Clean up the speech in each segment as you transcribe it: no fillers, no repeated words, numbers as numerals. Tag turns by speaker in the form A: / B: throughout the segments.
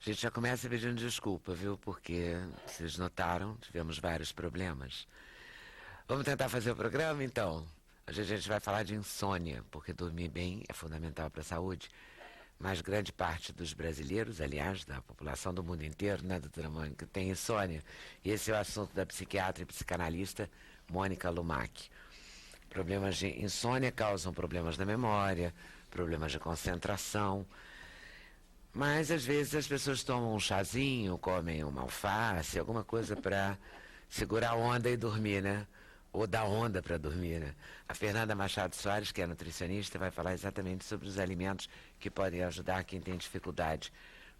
A: A gente já começa pedindo desculpa, viu? Porque vocês notaram, tivemos vários problemas. Vamos tentar fazer o programa, então? Hoje a gente vai falar de insônia, porque dormir bem é fundamental para a saúde. Mas grande parte dos brasileiros, aliás, da população do mundo inteiro, né, doutora Mônica, tem insônia. E esse é o assunto da psiquiatra e psicanalista Mônica Lumac. Problemas de insônia causam problemas na memória, problemas de concentração. Mas às vezes as pessoas tomam um chazinho, comem uma alface, alguma coisa para segurar a onda e dormir, né? Ou dar onda para dormir, né? A Fernanda Machado Soares, que é nutricionista, vai falar exatamente sobre os alimentos que podem ajudar quem tem dificuldade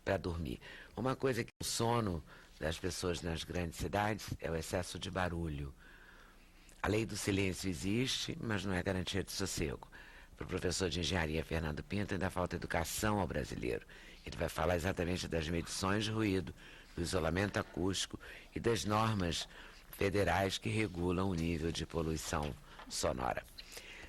A: para dormir. Uma coisa que o sono das pessoas nas grandes cidades é o excesso de barulho. A lei do silêncio existe, mas não é garantia de sossego. Para o professor de engenharia Fernando Pinto, ainda falta educação ao brasileiro. Ele vai falar exatamente das medições de ruído, do isolamento acústico e das normas federais que regulam o nível de poluição sonora.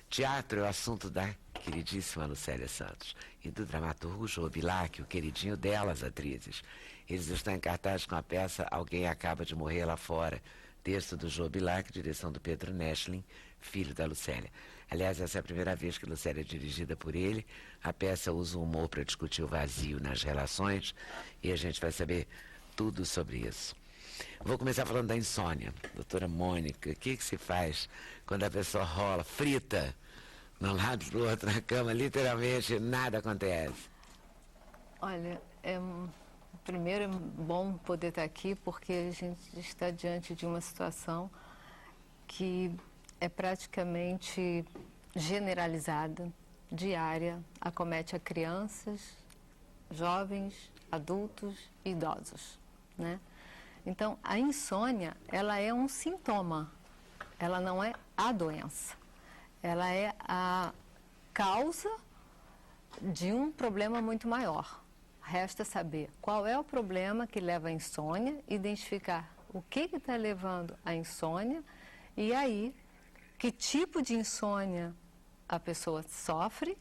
A: Teatro é o assunto da queridíssima Lucélia Santos e do dramaturgo Jô Bilac, o queridinho delas, atrizes. Eles estão em cartaz com a peça Alguém Acaba de Morrer Lá Fora, texto do Jô Bilac, direção do Pedro Neschlin, filho da Lucélia. Aliás, essa é a primeira vez que Lucélia é dirigida por ele. A peça usa o humor para discutir o vazio nas relações e a gente vai saber tudo sobre isso. Vou começar falando da insônia. Doutora Mônica, o que se faz quando a pessoa rola, frita, de um lado para o outro na cama, literalmente nada acontece?
B: Olha, primeiro é bom poder estar aqui porque a gente está diante de uma situação que é praticamente generalizada, diária, acomete a crianças, jovens, adultos e idosos, né? Então, a insônia, ela é um sintoma, ela não é a doença, ela é a causa de um problema muito maior. Resta saber qual é o problema que leva à insônia, identificar o que está levando à insônia e aí que tipo de insônia a pessoa sofre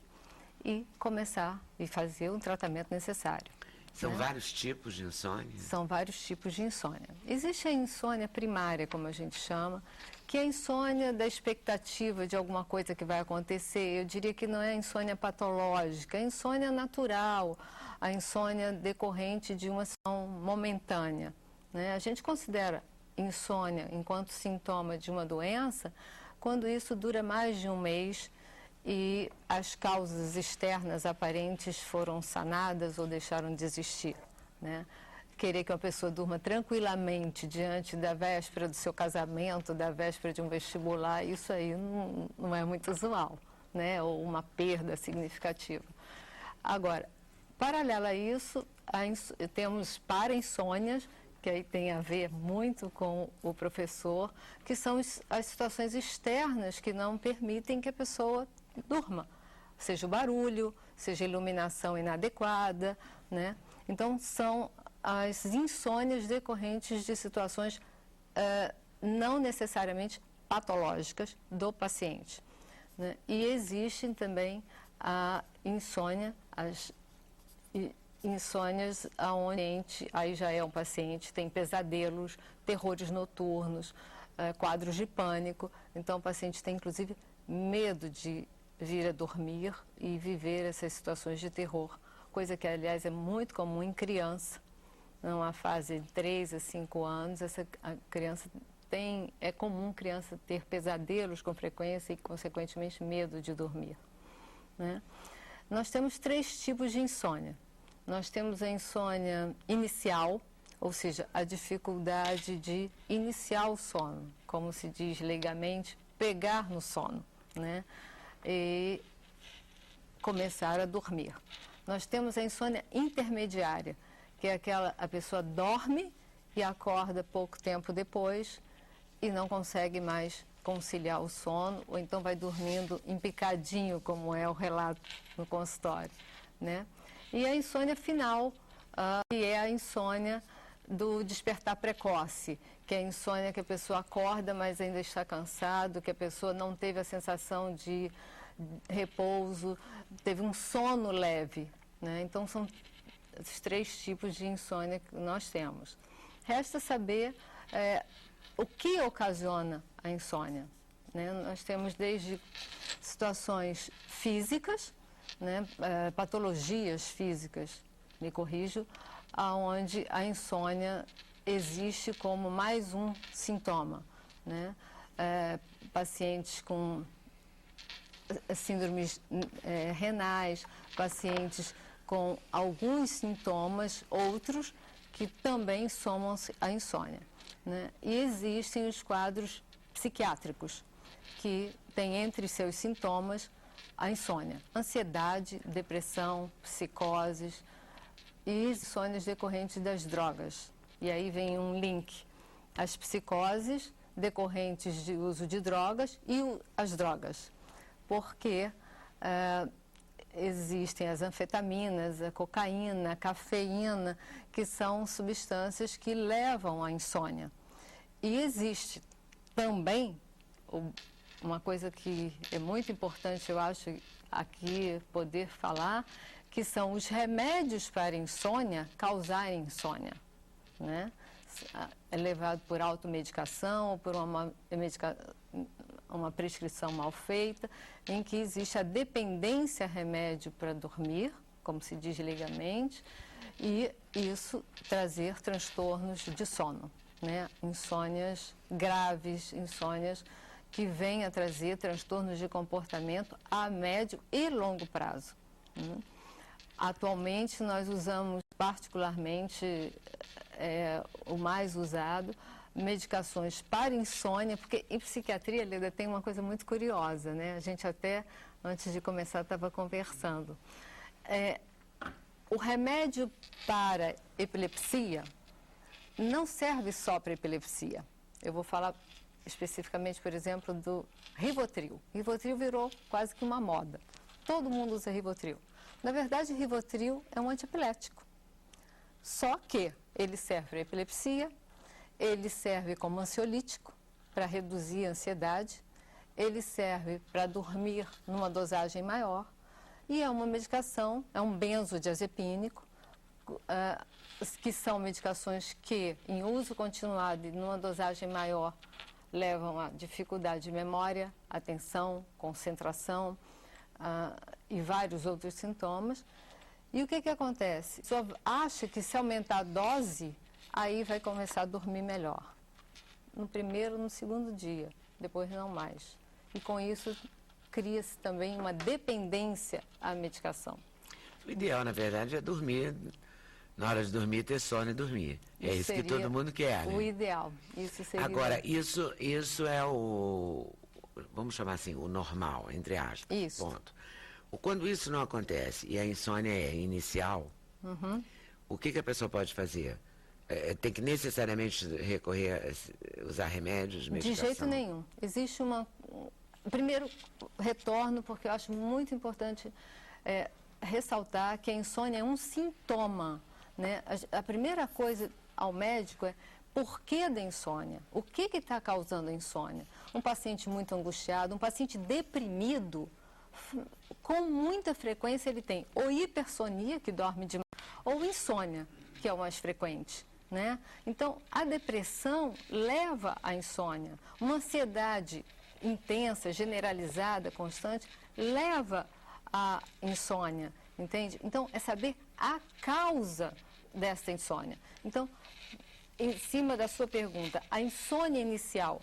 B: e começar e fazer o tratamento necessário.
A: São vários tipos de insônia?
B: São vários tipos de insônia. Existe a insônia primária, como a gente chama, que é a insônia da expectativa de alguma coisa que vai acontecer. Eu diria que não é a insônia patológica, é a insônia natural, a insônia decorrente de uma ação momentânea, né? A gente considera insônia enquanto sintoma de uma doença quando isso dura mais de um mês e as causas externas aparentes foram sanadas ou deixaram de existir, né? Querer que uma pessoa durma tranquilamente diante da véspera do seu casamento, da véspera de um vestibular, isso aí não é muito usual, né? Ou uma perda significativa. Agora, paralelo a isso, temos para-insônias, que aí tem a ver muito com o professor, que são as situações externas que não permitem que a pessoa durma, seja o barulho, seja a iluminação inadequada, né? Então, são as insônias decorrentes de situações não necessariamente patológicas do paciente, né? E existem também a insônia, as insônias onde aí já é um paciente, tem pesadelos, terrores noturnos, quadros de pânico. Então, o paciente tem, inclusive, medo de vir a dormir e viver essas situações de terror, coisa que, aliás, é muito comum em criança. Numa fase de 3 a 5 anos, a criança é comum criança ter pesadelos com frequência e, consequentemente, medo de dormir, né? Nós temos 3 tipos de insônia. Nós temos a insônia inicial, ou seja, a dificuldade de iniciar o sono, como se diz leigamente, pegar no sono, né? E começar a dormir. Nós temos a insônia intermediária, que é aquela, a pessoa dorme e acorda pouco tempo depois e não consegue mais conciliar o sono, ou então vai dormindo em picadinho, como é o relato no consultório, né? E a insônia final, que é a insônia do despertar precoce, que é a insônia que a pessoa acorda, mas ainda está cansado, que a pessoa não teve a sensação de repouso, teve um sono leve, né? Então, são os 3 tipos de insônia que nós temos. Resta saber o que ocasiona a insônia, né? Nós temos desde situações físicas, né, patologias físicas, me corrijo, onde a insônia existe como mais um sintoma, né? Pacientes com síndromes renais, pacientes com alguns sintomas, outros que também somam-se à insônia, né? E existem os quadros psiquiátricos, que têm entre seus sintomas a insônia, ansiedade, depressão, psicoses e insônias decorrentes das drogas. E aí vem um link, as psicoses decorrentes de uso de drogas e as drogas, porque existem as anfetaminas, a cocaína, a cafeína, que são substâncias que levam à insônia. E existe também uma coisa que é muito importante, eu acho, aqui poder falar, que são os remédios para insônia causarem insônia, né? É levado por automedicação ou por uma prescrição mal feita, em que existe a dependência a remédio para dormir, como se diz legalmente, e isso trazer transtornos de sono, né? Insônias graves, insônias que vêm a trazer transtornos de comportamento a médio e longo prazo, né? Atualmente nós usamos particularmente o mais usado, medicações para insônia, porque em psiquiatria, Leda, tem uma coisa muito curiosa, né? A gente até, antes de começar, estava conversando. O remédio para epilepsia não serve só para epilepsia. Eu vou falar especificamente, por exemplo, do Rivotril. Rivotril virou quase que uma moda. Todo mundo usa Rivotril. Na verdade, Rivotril é um antiepilético. Só que ele serve para epilepsia, ele serve como ansiolítico, para reduzir a ansiedade, ele serve para dormir numa dosagem maior, e é uma medicação, é um benzodiazepínico, que são medicações que, em uso continuado e numa dosagem maior, levam a dificuldade de memória, atenção, concentração e vários outros sintomas. E o que acontece? Só acha que se aumentar a dose, aí vai começar a dormir melhor. No primeiro, no segundo dia, depois não mais. E com isso cria-se também uma dependência à medicação.
A: O ideal, na verdade, é dormir, na hora de dormir, ter sono e dormir. É isso que todo mundo quer, né?
B: O ideal. Isso seria.
A: Agora, isso é o, vamos chamar assim, o normal, entre aspas.
B: Isso.
A: Ponto. Quando isso não acontece e a insônia é inicial, o que a pessoa pode fazer? Tem que necessariamente recorrer a usar remédios, medicação?
B: De jeito nenhum. Existe Primeiro, retorno, porque eu acho muito importante ressaltar que a insônia é um sintoma, né? A primeira coisa ao médico é por que da insônia? O que está causando a insônia? Um paciente muito angustiado, um paciente deprimido, com muita frequência ele tem ou hipersonia, que dorme demais, ou insônia, que é o mais frequente, né? Então, a depressão leva à insônia. Uma ansiedade intensa, generalizada, constante, leva à insônia, entende? Então, é saber a causa dessa insônia. Então, em cima da sua pergunta, a insônia inicial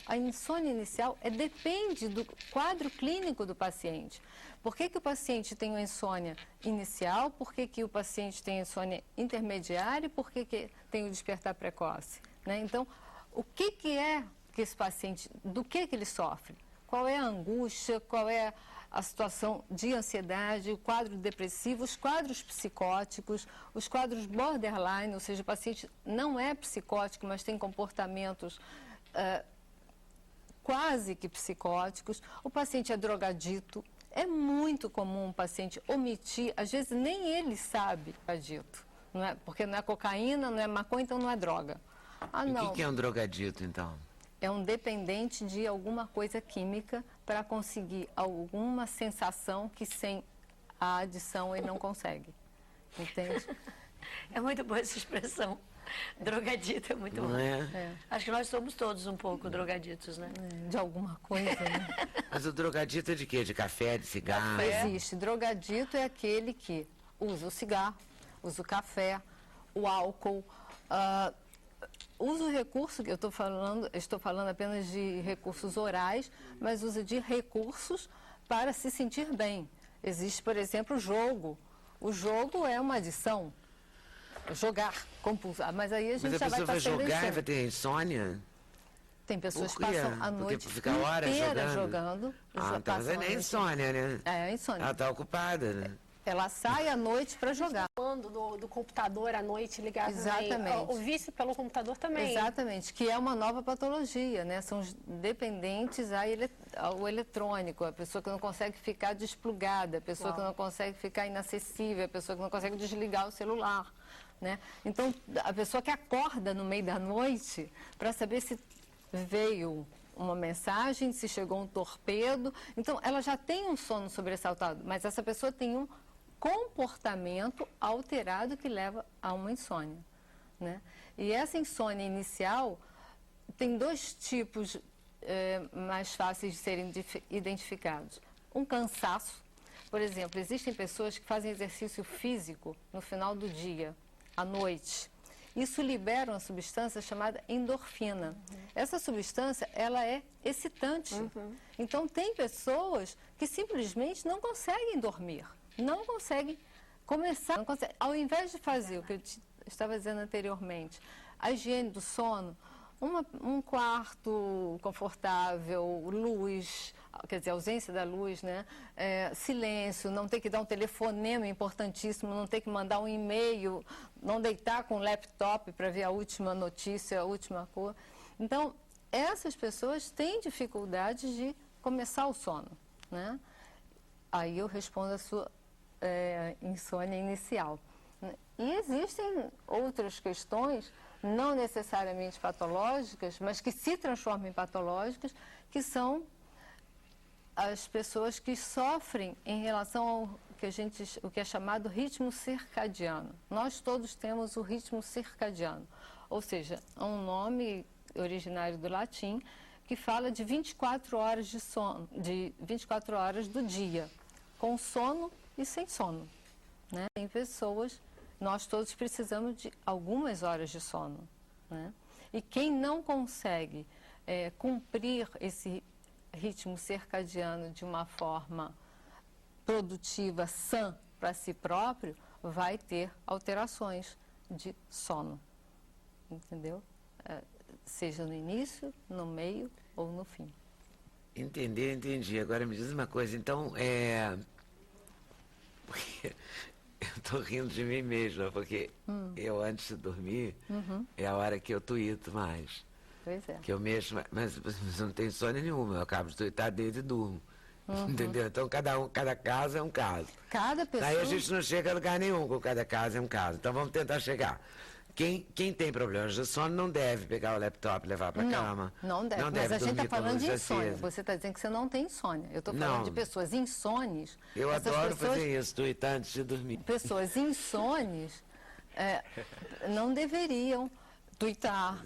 B: depende do quadro clínico do paciente. Por que o paciente tem uma insônia inicial? Por que o paciente tem insônia intermediária? Por que tem o despertar precoce? Né? Então, o que é que esse paciente, do que ele sofre? Qual é a angústia? Qual é a situação de ansiedade, o quadro depressivo, os quadros psicóticos, os quadros borderline, ou seja, o paciente não é psicótico, mas tem comportamentos quase que psicóticos. O paciente é drogadito. É muito comum um paciente omitir, às vezes nem ele sabe drogadito, não é? Porque não é cocaína, não é maconha, então não é droga.
A: E o que é um drogadito, então?
B: É um dependente de alguma coisa química para conseguir alguma sensação que sem a adição ele não consegue, entende?
C: É muito boa essa expressão. Drogadito é muito bom.
A: Não é?
C: Acho que nós somos todos um pouco drogaditos, né?
B: De alguma coisa, né?
A: Mas o drogadito é de quê? De café, de cigarro?
B: Existe. Drogadito é aquele que usa o cigarro, usa o café, o álcool, usa o recurso que eu estou falando apenas de recursos orais, mas usa de recursos para se sentir bem. Existe, por exemplo, o jogo. O jogo é uma adição. Jogar, compulsar. Mas aí a gente já vai
A: Mas a pessoa vai jogar e vai
B: insônia.
A: ter insônia?
B: Tem pessoas que
A: Por quê?
B: passam a
A: Porque
B: noite
A: fica horas
B: inteira
A: jogando?
B: jogando.
A: Ah, então mas
B: passam
A: é
B: a
A: nem
B: noite-
A: insônia, né?
B: É insônia.
A: Ela está ocupada, né?
B: Ela sai à noite para jogar.
D: Falando do computador à noite ligado
B: Exatamente.
D: O vício pelo computador também.
B: Exatamente, que é uma nova patologia, né? São os dependentes ao eletrônico, a pessoa que não consegue ficar desplugada, a pessoa que não consegue ficar inacessível, a pessoa que não consegue desligar o celular, né? Então, a pessoa que acorda no meio da noite para saber se veio uma mensagem, se chegou um torpedo, então ela já tem um sono sobressaltado, mas essa pessoa tem um comportamento alterado que leva a uma insônia, né? E essa insônia inicial tem dois tipos mais fáceis de serem identificados. Um cansaço, por exemplo, existem pessoas que fazem exercício físico no final do dia, à noite. Isso libera uma substância chamada endorfina. Essa substância, ela é excitante. Então, tem pessoas que simplesmente não conseguem dormir, não conseguem começar, não conseguem. Ao invés de fazer o que eu estava dizendo anteriormente, a higiene do sono, um quarto confortável, luz, quer dizer, ausência da luz, né? Silêncio, não ter que dar um telefonema importantíssimo, não ter que mandar um e-mail, não deitar com o laptop para ver a última notícia, a última coisa. Então, essas pessoas têm dificuldade de começar o sono, né? Aí eu respondo a sua insônia inicial. E existem outras questões, não necessariamente patológicas, mas que se transformam em patológicas, que são as pessoas que sofrem em relação ao o que é chamado ritmo circadiano. Nós todos temos o ritmo circadiano, ou seja, é um nome originário do latim que fala de 24 horas de sono, de 24 horas do dia, com sono e sem sono, né? Tem pessoas, nós todos precisamos de algumas horas de sono, né? E quem não consegue cumprir esse ritmo circadiano de uma forma produtiva, sã para si próprio, vai ter alterações de sono, entendeu? Seja no início, no meio ou no fim.
A: Entendi. Agora me diz uma coisa, então, porque eu estou rindo de mim mesma, porque eu antes de dormir, é a hora que eu tuito mais.
B: Pois é.
A: Que eu mesma, mas não tem sono nenhuma, eu acabo de tuitar desde e durmo. Entendeu? Então cada caso é um caso.
B: Cada pessoa...
A: Daí a gente não chega a lugar nenhum, com cada caso é um caso. Então vamos tentar chegar. Quem tem problemas de sono não deve pegar o laptop e levar para a cama.
B: Não deve. Mas a gente está falando de insônia. Você está dizendo que você não tem insônia. Eu estou falando de pessoas insones.
A: Eu adoro fazer isso, tuitar antes de dormir.
B: Pessoas insones não deveriam tuitar,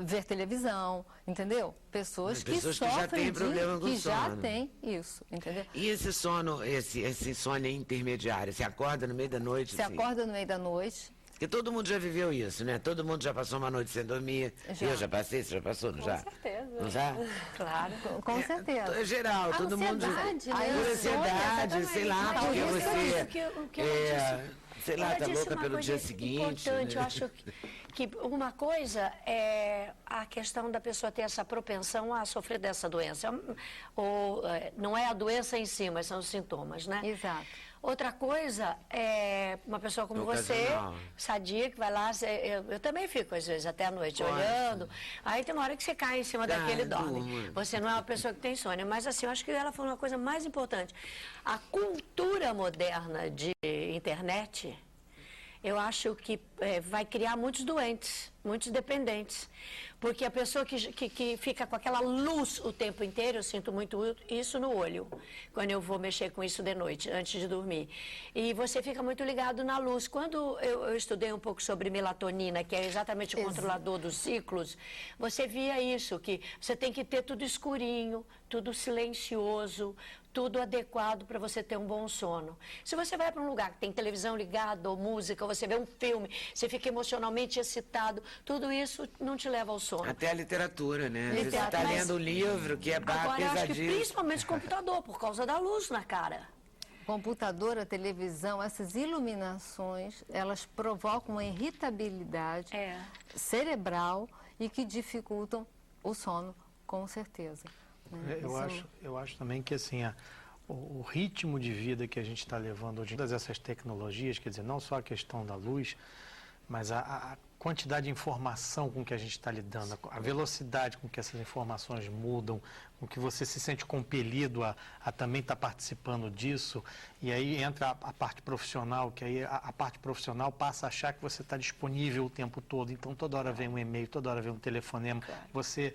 B: ver televisão, entendeu? Pessoas que sofrem
A: já têm problema com
B: que
A: sono.
B: já têm isso, entendeu?
A: E esse sono, esse insônia intermediária, você acorda no meio da noite?
B: Você acorda no meio da noite.
A: Porque todo mundo já viveu isso, né? Todo mundo já passou uma noite sem dormir.
B: Já.
A: Eu já passei, você já passou, não já?
D: Com certeza.
A: Não já?
C: Claro.
B: Com certeza.
A: É geral, todo mundo...
D: ansiedade, né?
A: Por ansiedade, sei lá,
D: Mas
A: porque
D: isso
A: você...
C: o que ela disse.
A: Sei lá,
C: Ela
A: tá
C: disse
A: louca
C: uma
A: pelo
C: coisa
A: dia seguinte.
C: importante,
A: né?
C: eu acho que uma coisa é a questão da pessoa ter essa propensão a sofrer dessa doença. Não é a doença em si, mas são os sintomas, né?
B: Exato.
C: Outra coisa é uma pessoa como você,
A: Ocasional.
C: sadia, que vai lá, eu também fico às vezes até à noite olhando, aí tem uma hora que você cai em cima daquele e dorme.
A: durmo.
C: Você não é uma pessoa que tem insônia, mas assim, eu acho que ela falou uma coisa mais importante. A cultura moderna de internet, eu acho que vai criar muitos doentes muitos dependentes. Porque a pessoa que fica com aquela luz o tempo inteiro, eu sinto muito isso no olho, quando eu vou mexer com isso de noite, antes de dormir. E você fica muito ligado na luz. Quando eu estudei um pouco sobre melatonina, que é exatamente o controlador dos ciclos, você via isso, que você tem que ter tudo escurinho, tudo silencioso, tudo adequado para você ter um bom sono. Se você vai para um lugar que tem televisão ligada ou música, ou você vê um filme, você fica emocionalmente excitado, tudo isso não te leva ao sono.
A: Até a literatura, né? Você está lendo um livro que é
C: agora, eu acho que
A: pesadinho.
C: principalmente computador, por causa da luz na cara.
B: Computador, a televisão, essas iluminações, elas provocam uma irritabilidade cerebral e que dificultam o sono, com certeza.
E: Eu acho também que assim, o ritmo de vida que a gente está levando hoje, todas essas tecnologias, quer dizer, não só a questão da luz, mas a quantidade de informação com que a gente está lidando, a velocidade com que essas informações mudam, com que você se sente compelido a também estar participando disso, e aí entra a parte profissional, que aí a parte profissional passa a achar que você está disponível o tempo todo, então toda hora vem um e-mail, toda hora vem um telefonema, você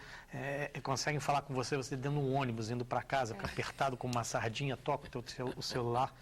E: consegue falar com você dentro de um ônibus, indo para casa, apertado como uma sardinha, toca o celular.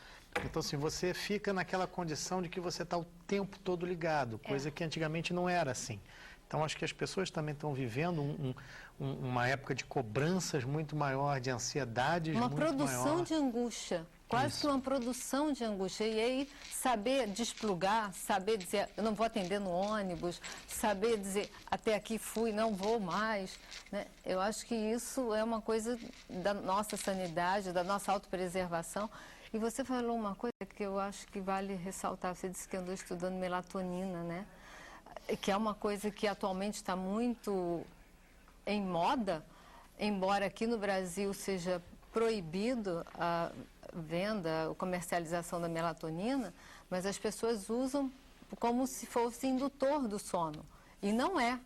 E: Então, assim, você fica naquela condição de que você está o tempo todo ligado, coisa que antigamente não era assim. Então, acho que as pessoas também estão vivendo uma época de cobranças muito maior, de ansiedades muito maior.
B: Uma produção de angústia, quase que uma produção de angústia. E aí, saber desplugar, saber dizer, eu não vou atender no ônibus, saber dizer, até aqui fui, não vou mais, né? Eu acho que isso é uma coisa da nossa sanidade, da nossa autopreservação. E você falou uma coisa que eu acho que vale ressaltar. Você disse que andou estudando melatonina, né? Que é uma coisa que atualmente está muito em moda, embora aqui no Brasil seja proibido a venda, a comercialização da melatonina, mas as pessoas usam como se fosse indutor do sono. E não é.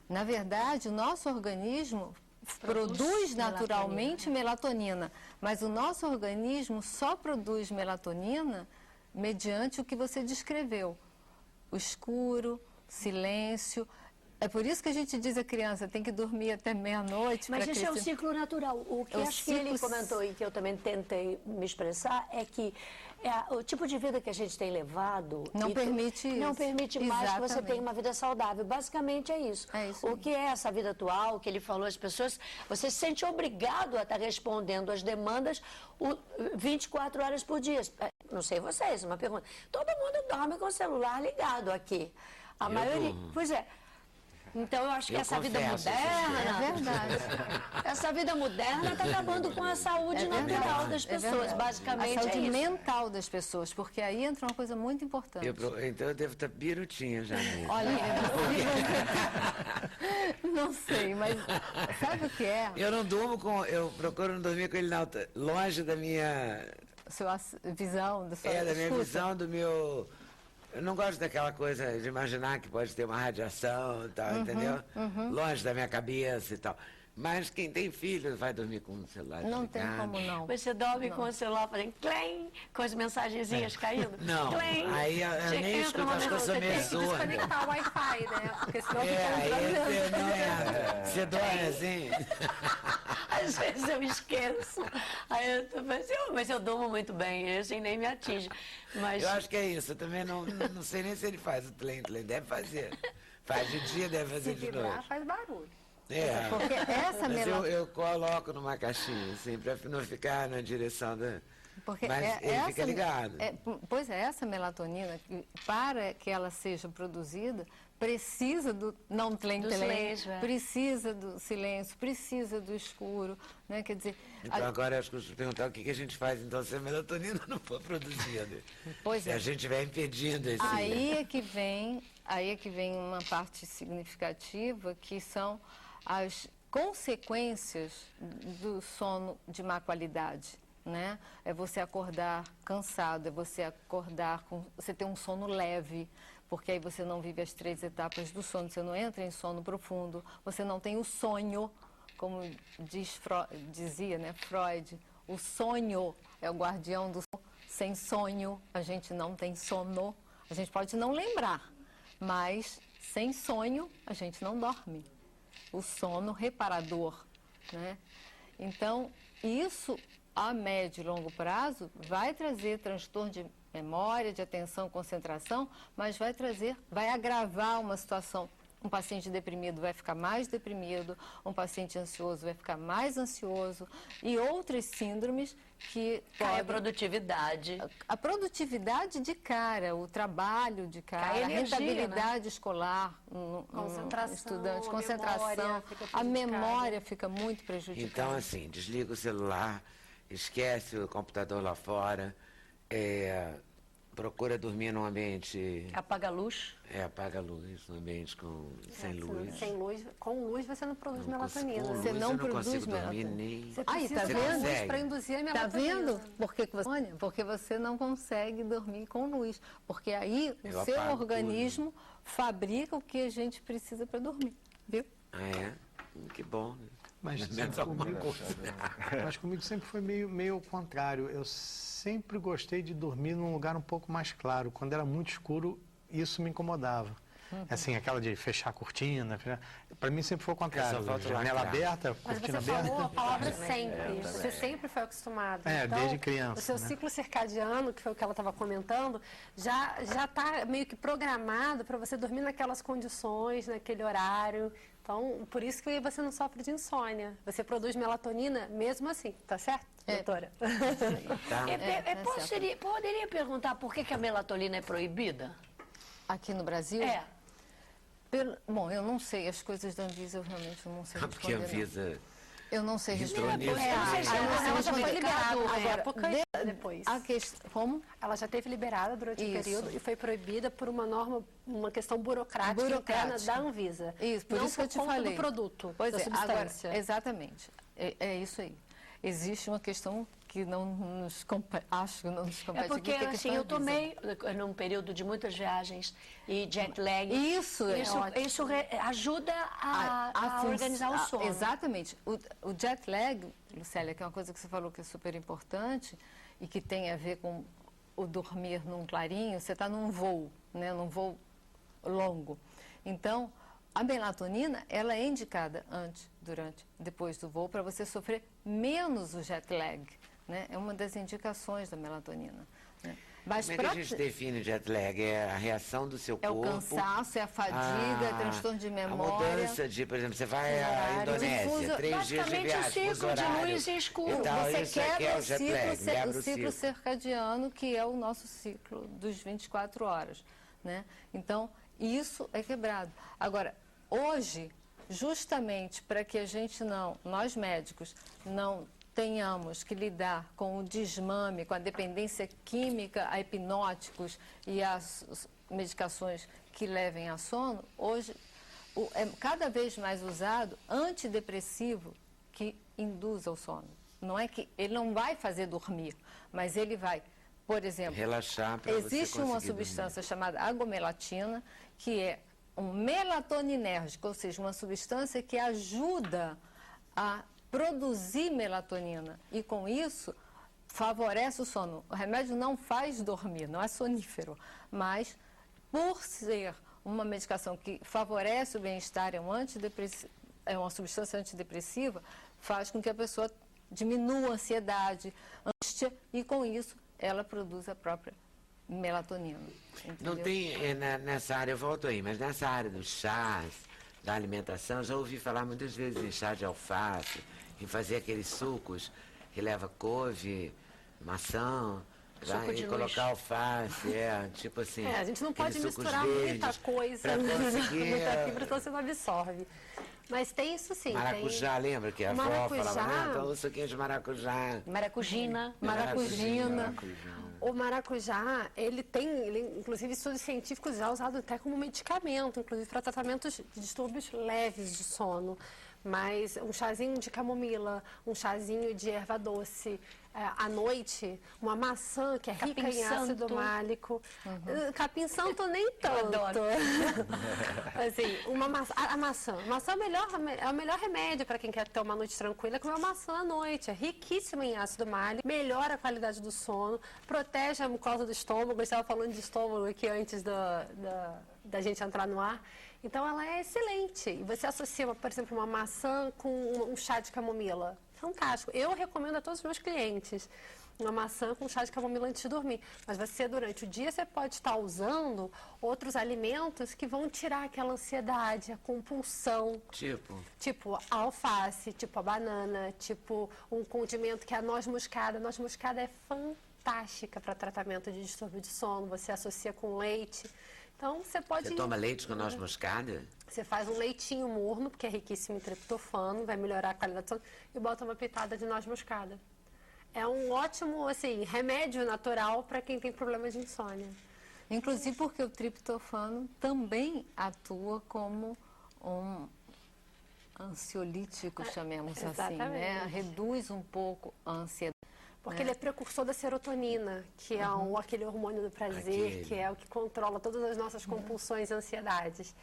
B: Na verdade, o nosso organismo produz naturalmente melatonina, mas o nosso organismo só produz melatonina mediante o que você descreveu. O escuro, silêncio. É por isso que a gente diz à criança, tem que dormir até meia-noite.
C: Mas isso é o ciclo natural. O que acho que ele comentou e que eu também tentei me expressar é que o tipo de vida que a gente tem levado
B: não permite isso.
C: Não permite mais que você tenha uma vida saudável. Basicamente é isso. O que é essa vida atual, que ele falou às pessoas, você se sente obrigado a estar respondendo às demandas 24 horas por dia. Não sei vocês, uma pergunta. Todo mundo dorme com o celular ligado aqui. A maioria. Pois é. Então eu acho que essa vida moderna,
B: é verdade.
C: Essa vida moderna está acabando com a saúde natural das pessoas, basicamente
B: a saúde
C: é isso.
B: mental das pessoas, porque aí entra uma coisa muito importante.
A: Então eu devo estar birutinha já mesmo.
B: Olha, não sei, mas sabe o que é?
A: Eu não durmo eu procuro não dormir com ele longe da minha...
B: Sua visão, da sua
A: da minha visão, do meu... Eu não gosto daquela coisa de imaginar que pode ter uma radiação e tal, entendeu? Longe da minha cabeça e tal. Mas quem tem filho vai dormir com o celular
B: Não
A: ligado.
B: tem como não.
C: Você dorme com o celular fazendo clém, com as mensagenzinhas caindo?
A: Não,
C: clém.
A: aí eu nem escuto, acho que eu sou meio surdo.
D: Você tem que desconectar o Wi-Fi, né? Porque senão
A: Aí você não entra. Você dorme assim?
C: Às vezes eu esqueço. Aí eu tô pensando, mas eu durmo muito bem, assim nem me atinge. Mas...
A: Eu acho que é isso, eu também não sei nem se ele faz o tlém, deve fazer. Faz de dia, deve fazer de noite.
D: faz barulho.
B: Porque essa
A: mas eu coloco numa caixinha, assim, para não ficar na direção da... Mas ele fica ligado.
B: Pois é, essa melatonina, para que ela seja produzida, precisa do não tlém-tlém, precisa do silêncio, precisa do escuro, né? Quer dizer...
A: Então agora acho que eu vou perguntar o que a gente faz, então, se a melatonina não for produzida. Se a gente estiver impedindo esse...
B: Aí é que vem uma parte significativa, que são as consequências do sono de má qualidade, né? É você acordar cansado, é você acordar você ter um sono leve, porque aí você não vive as 3 etapas do sono, você não entra em sono profundo, você não tem o sonho, como dizia, né, Freud, o sonho é o guardião do sono. Sem sonho, a gente não tem sono, a gente pode não lembrar, mas Sem sonho, a gente não dorme. O sono reparador, né? Então, isso a médio e longo prazo vai trazer transtorno de memória, de atenção, concentração, mas vai agravar uma situação. Um paciente deprimido vai ficar mais deprimido, um paciente ansioso vai ficar mais ansioso e outras síndromes que
C: Cai a produtividade.
B: A produtividade de cara, o trabalho de
C: Cai
B: cara,
C: a
B: a
C: energia,
B: rentabilidade escolar no estudante, concentração, a memória fica muito prejudicada.
A: Então, assim, desliga o celular, esquece o computador lá fora, procura dormir num ambiente...
C: Apaga a luz.
A: Apaga a luz, num ambiente sem luz.
D: Sem luz, com luz você não produz melatonina.
B: Você não produz
A: melatonina.
B: melatonina.
D: Você
B: Aí, tá
D: precisa
B: vendo?
D: de luz para induzir a
B: Tá
D: melatonina.
B: vendo? Porque você não consegue dormir com luz. Porque aí
A: Eu
B: o seu
A: apago
B: organismo fabrica o que a gente precisa para dormir. Viu?
A: Ah, é? Que bom, né?
E: Mas
A: Menos alguma coisa.
E: Mas comigo sempre foi meio ao contrário. Eu sempre gostei de dormir num lugar um pouco mais claro. Quando era muito escuro, isso me incomodava. Assim, aquela de fechar a cortina. Para mim sempre foi o contrário. Janela aberta,
D: Mas
E: cortina
D: você
E: aberta.
D: falou a palavra sempre. Você sempre foi acostumado. Então,
E: desde criança.
D: O seu ciclo circadiano, que foi o que ela estava comentando, já está meio que programado para você dormir naquelas condições, naquele horário. Então, por isso que você não sofre de insônia. Você produz melatonina mesmo assim, tá certo, doutora?
C: Poderia perguntar por que a melatonina é proibida?
B: Aqui no Brasil? Bom, eu não sei, as coisas da Anvisa eu realmente não sei responder.
A: Porque a Anvisa...
B: Eu não sei
A: Entrou
B: responder.
A: nisso.
D: Ela já foi liberada na
B: Agora,
D: época e depois.
B: Como?
D: Ela já teve liberada durante um
B: Isso.
D: período e foi proibida por uma norma, uma questão burocrática interna da Anvisa.
B: Isso, por
D: não
B: isso que eu te
D: por conta
B: falei.
D: do produto,
B: pois
D: da substância.
B: Agora, exatamente. É isso aí. Existe uma questão que não nos compete, acho que não nos compete.
C: Porque,
B: aqui, que é a
C: assim,
B: questão
C: eu
B: da Anvisa.
C: tomei, num período de muitas viagens e jet lag.
B: Isso
C: ajuda a organizar o sono.
B: Exatamente. O jet lag, Lucélia, que é uma coisa que você falou que é super importante e que tem a ver com o dormir num clarinho, você está num voo, né, num voo longo. Então, a melatonina, ela é indicada antes, durante, depois do voo, para você sofrer menos o jet lag, né? É uma das indicações da melatonina. Né? Mas
A: Como é que a gente define jet lag? É a reação do seu corpo?
B: É o cansaço, é a fadiga, transtorno de memória.
A: A mudança de, por exemplo, você vai à Indonésia, 3 dias de viagem,
C: o ciclo de luz e escuro.
B: Você quebra o ciclo circadiano, que é o nosso ciclo dos 24 horas. Né? Então, isso é quebrado. Agora, hoje, justamente para que a gente nós médicos, não tenhamos que lidar com o desmame, com a dependência química a hipnóticos e as medicações que levem a sono, hoje é cada vez mais usado antidepressivo que induz ao sono. Não é que ele não vai fazer dormir, mas ele vai, por exemplo,
A: relaxar para
B: existe uma substância chamada agomelatina, que é um melatoninérgico, ou seja, uma substância que ajuda a produzir melatonina e com isso favorece o sono. O remédio não faz dormir, não é sonífero, mas por ser uma medicação que favorece o bem-estar, é uma substância antidepressiva, faz com que a pessoa diminua a ansiedade, angústia e com isso ela produz a própria melatonina. Entendeu?
A: Não tem, nessa área, eu volto aí, mas nessa área dos chás, da alimentação, já ouvi falar muitas vezes em chá de alface, em fazer aqueles sucos que leva couve, maçã, e colocar alface, tipo assim.
D: A gente não pode misturar muita coisa, muita fibra, senão você não absorve. Mas tem isso sim.
A: Maracujá, lembra que a avó falava, então o suquinho de maracujá.
C: Maracujina.
D: O maracujá, ele inclusive estudos científicos já usados até como medicamento, inclusive para tratamentos de distúrbios leves de sono. Mas um chazinho de camomila, um chazinho de erva doce, à noite, uma maçã que é rica em ácido málico. Capim santo nem tanto. Assim, a maçã é o melhor remédio para quem quer ter uma noite tranquila, comer uma maçã à noite. É riquíssima em ácido málico, melhora a qualidade do sono, protege a mucosa do estômago. Eu estava falando de estômago aqui antes da gente entrar no ar. Então, ela é excelente. E você associa, por exemplo, uma maçã com um chá de camomila. Fantástico. Eu recomendo a todos os meus clientes uma maçã com chá de camomila antes de dormir. Mas você, durante o dia, você pode estar usando outros alimentos que vão tirar aquela ansiedade, a compulsão. Tipo a alface, tipo a banana, tipo um condimento que é a noz moscada. A noz moscada é fantástica para tratamento de distúrbio de sono. Você associa com leite. Então, você pode...
A: Você toma leite com noz moscada?
D: Você faz um leitinho morno, porque é riquíssimo em triptofano, vai melhorar a qualidade do sono, e bota uma pitada de noz moscada. É um ótimo, assim, remédio natural para quem tem problema de insônia.
B: Inclusive porque o triptofano também atua como um ansiolítico, chamemos assim, né? Reduz um pouco a ansiedade.
D: Porque ele é precursor da serotonina, que é aquele hormônio do prazer, que é o que controla todas as nossas compulsões e ansiedades.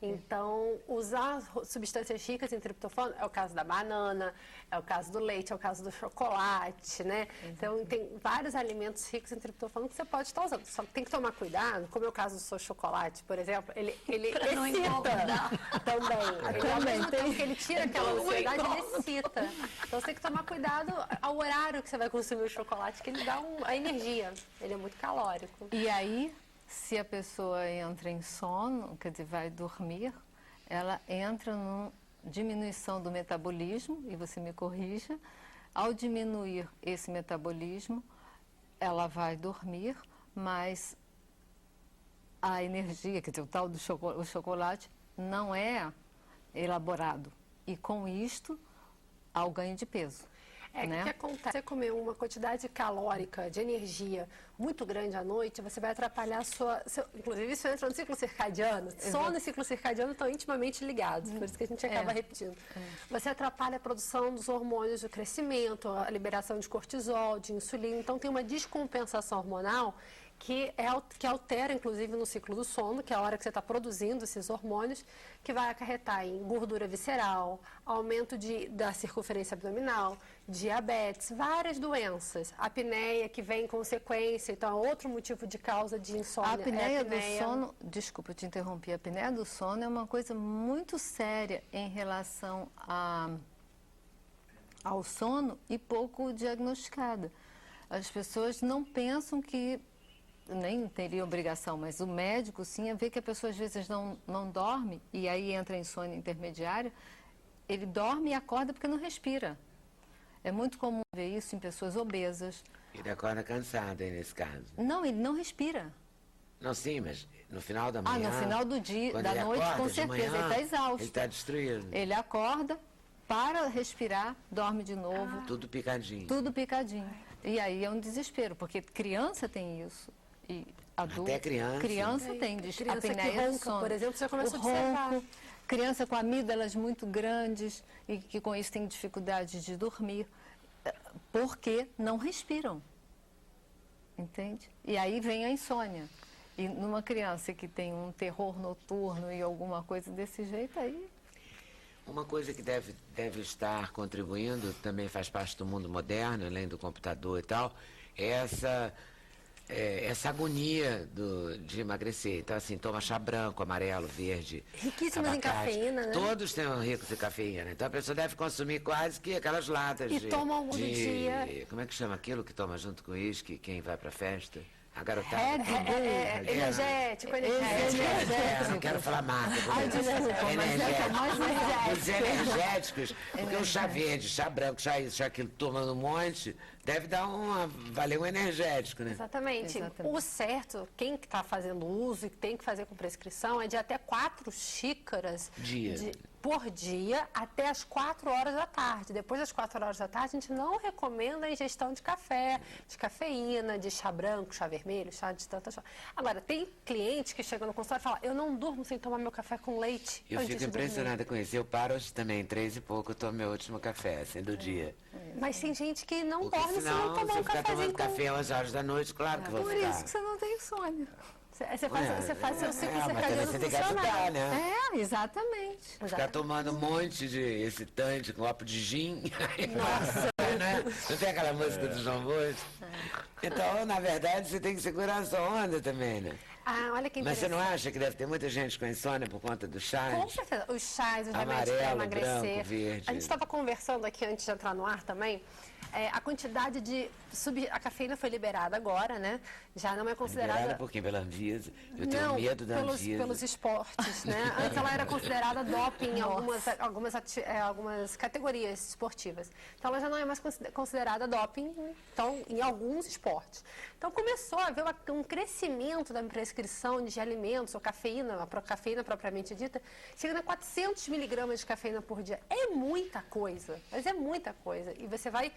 D: Então, usar substâncias ricas em triptofano é o caso da banana, é o caso do leite, é o caso do chocolate, né? Então, tem vários alimentos ricos em triptofano que você pode estar usando. Só que tem que tomar cuidado, como é o caso do seu chocolate, por exemplo, ele excita também. Ao mesmo tempo que ele tira aquela ansiedade, ele excita. Então, você tem que tomar cuidado ao horário que você vai consumir o chocolate, que ele dá a energia. Ele é muito calórico.
B: E aí, se a pessoa entra em sono, quer dizer, vai dormir, ela entra numa diminuição do metabolismo, e você me corrija, ao diminuir esse metabolismo, ela vai dormir, mas a energia, quer dizer, o tal do chocolate, não é elaborado. E com isto, há o ganho de peso.
D: O que acontece? Você comer uma quantidade calórica de energia muito grande à noite, você vai atrapalhar inclusive isso entra no ciclo circadiano. Sono e ciclo circadiano estão intimamente ligados, por isso que a gente acaba repetindo. Você atrapalha a produção dos hormônios do crescimento, a liberação de cortisol, de insulina, então tem uma descompensação hormonal que altera, inclusive, no ciclo do sono, que é a hora que você está produzindo esses hormônios, que vai acarretar em gordura visceral, aumento da circunferência abdominal, diabetes, várias doenças. A apneia, que vem em consequência, então é outro motivo de causa de insônia.
B: A apneia do sono, desculpa, eu te interrompi, a apneia do sono é uma coisa muito séria em relação ao sono e pouco diagnosticada. As pessoas não pensam que nem teria obrigação, mas o médico sim vê que a pessoa às vezes não dorme e aí entra em insônia intermediária, ele dorme e acorda porque não respira. É muito comum ver isso em pessoas obesas.
A: Ele acorda cansado aí nesse caso.
B: Não, ele não respira.
A: Não, sim, mas no final da manhã...
B: no final do dia, da noite,
A: acorda,
B: com certeza,
A: manhã,
B: ele está exausto.
A: Ele está destruído.
B: Ele acorda, para respirar, dorme de novo.
A: Tudo picadinho.
B: Tudo picadinho. E aí é um desespero, porque criança tem isso. E adulto,
A: até criança
B: tem
D: criança
B: apneia
D: que ronca,
B: do sono.
D: por exemplo, você começa a
B: observar.
D: ronco,
B: criança com amígdalas muito grandes e que com isso tem dificuldade de dormir, porque não respiram, entende? E aí vem a insônia. E numa criança que tem um terror noturno e alguma coisa desse jeito, aí...
A: Uma coisa que deve estar contribuindo, também faz parte do mundo moderno, além do computador e tal, é essa agonia de emagrecer. Então, assim, toma chá branco, amarelo, verde,
D: riquíssimos em
A: abacate.
D: cafeína, né?
A: Todos têm ricos em cafeína. Então, a pessoa deve consumir quase que aquelas latas
D: toma algum dia...
A: Como é que chama aquilo que toma junto com uísque, quem vai pra festa? A garotada.
D: Energético.
A: Não quero falar marca. Os energéticos, porque o chá verde, chá branco, chá isso, chá aquilo, tomando um monte, deve dar valer um energético, né?
D: Exatamente. O certo, quem está fazendo uso e tem que fazer com prescrição, é de até 4 xícaras por dia até as 4 horas da tarde. Depois das 4 horas da tarde, a gente não recomenda a ingestão de café, de cafeína, de chá branco, chá vermelho, chá de tanta chá. Agora, tem clientes que chegam no consultório e falam, eu não durmo sem tomar meu café com leite
A: Eu
D: antes
A: fico
D: de dormir.
A: impressionada com isso. Eu paro hoje também, 3 e pouco, eu tomo meu último café, assim, do dia.
D: Mas tem gente que não
A: Porque
D: dorme se
A: senão,
D: não tomar
A: se
D: um
A: eu ficar
D: cafezinho
A: tomando café às horas da noite, claro que vou
B: Por
A: ficar.
B: isso que você não tem insônia.
D: Você faz seu ciclo
A: mas também
D: circadiano
A: você tem que
D: funcionar.
A: ajudar, né?
B: É, exatamente.
A: Ficar tomando um monte de excitante, um copo de gin. Nossa! Não tem aquela música do João Bosco? Então, na verdade, você tem que segurar a sua onda também, né?
D: Ah, olha que
A: Mas você
D: interessante.
A: não acha que deve ter muita gente com insônia por conta do chá?
D: Com certeza. Os chás, os remédios para
A: Amarelo,
D: emagrecer.
A: branco, verde.
D: A gente estava conversando aqui antes de entrar no ar também. A quantidade de... A cafeína foi liberada agora, né? Já não é considerada...
A: Liberada por quem? Pela Anvisa? Eu tenho
D: Não,
A: medo da Anvisa.
D: pelos esportes, né? Antes ela era considerada doping em algumas categorias esportivas. Então ela já não é mais considerada doping, então, em alguns esportes. Então começou a haver um crescimento da prescrição de alimentos, ou cafeína, a cafeína propriamente dita, chegando a 400 miligramas de cafeína por dia. É muita coisa, mas é muita coisa. E você vai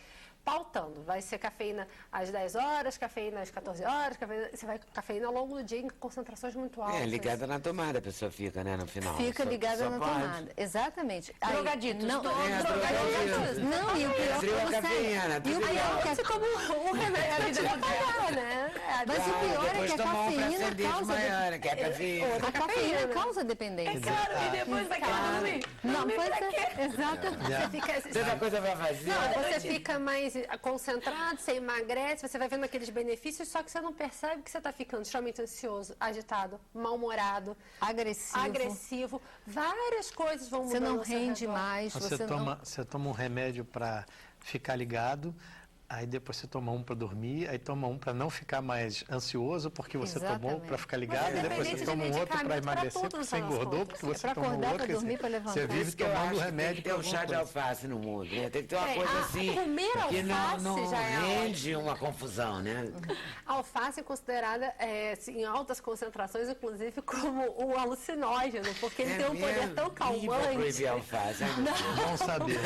D: pautando. Vai ser cafeína às 10 horas, cafeína às 14 horas, você vai cafeína ao longo do dia em concentrações muito altas.
A: É, ligada na tomada a pessoa fica, né, no final.
B: Fica ligada
A: Só
B: na
A: pode.
B: tomada. Exatamente.
C: Drogaditos,
B: Não,
A: drogaditos.
B: Não, e o pior
A: Frio
B: é
A: a
B: que
A: cafeína, tudo
B: pior
A: igual.
B: é que
D: Você toma um remédio pra pagar, né?
B: Mas o
A: Claro,
B: pior é
A: depois
B: que a
A: tomar um pra
B: cafeína
A: acender de
B: causa...
A: manhã, né, que é cafeína.
B: A cafeína causa dependência.
C: Claro, e depois vai querer dormir.
B: Não, pois é, exatamente.
A: Tanta coisa pra fazer.
D: Não, você fica mais concentrado, você emagrece, você vai vendo aqueles benefícios, só que você não percebe que você está ficando extremamente ansioso, agitado, mal-humorado, agressivo. Várias coisas vão mudando.
B: Você não
D: ao seu
B: rende
D: redor.
B: mais,
E: Você toma um remédio para ficar ligado, aí depois você toma um para dormir, aí toma um para não ficar mais ansioso, porque você tomou para ficar ligado,
D: Mas
E: e depois
D: independente
E: você toma
D: de
E: um outro para
D: medicamento, para
E: emagrecer,
D: tudo,
E: porque
D: no
E: você
D: final das
E: engordou,
D: contas.
E: porque você
B: pra
E: tomou
B: acordar,
E: outro.
B: pra dormir, pra levantar.
E: Você
A: Por
E: vive
A: isso que eu
E: tomando
A: acho que
E: remédio
A: tem que ter um
E: pra
A: chá de
E: alguma coisa.
A: alface no mundo, né? Tem que ter uma coisa assim,
D: comer
A: que não
D: alface já é
A: rende uma confusão, né?
D: A alface é considerada em altas concentrações, inclusive, como um alucinógeno, porque ele tem um poder tão
A: Ih, vou
D: calmante.
A: proibir a alface. Ai, meu Deus.
E: Bom saber.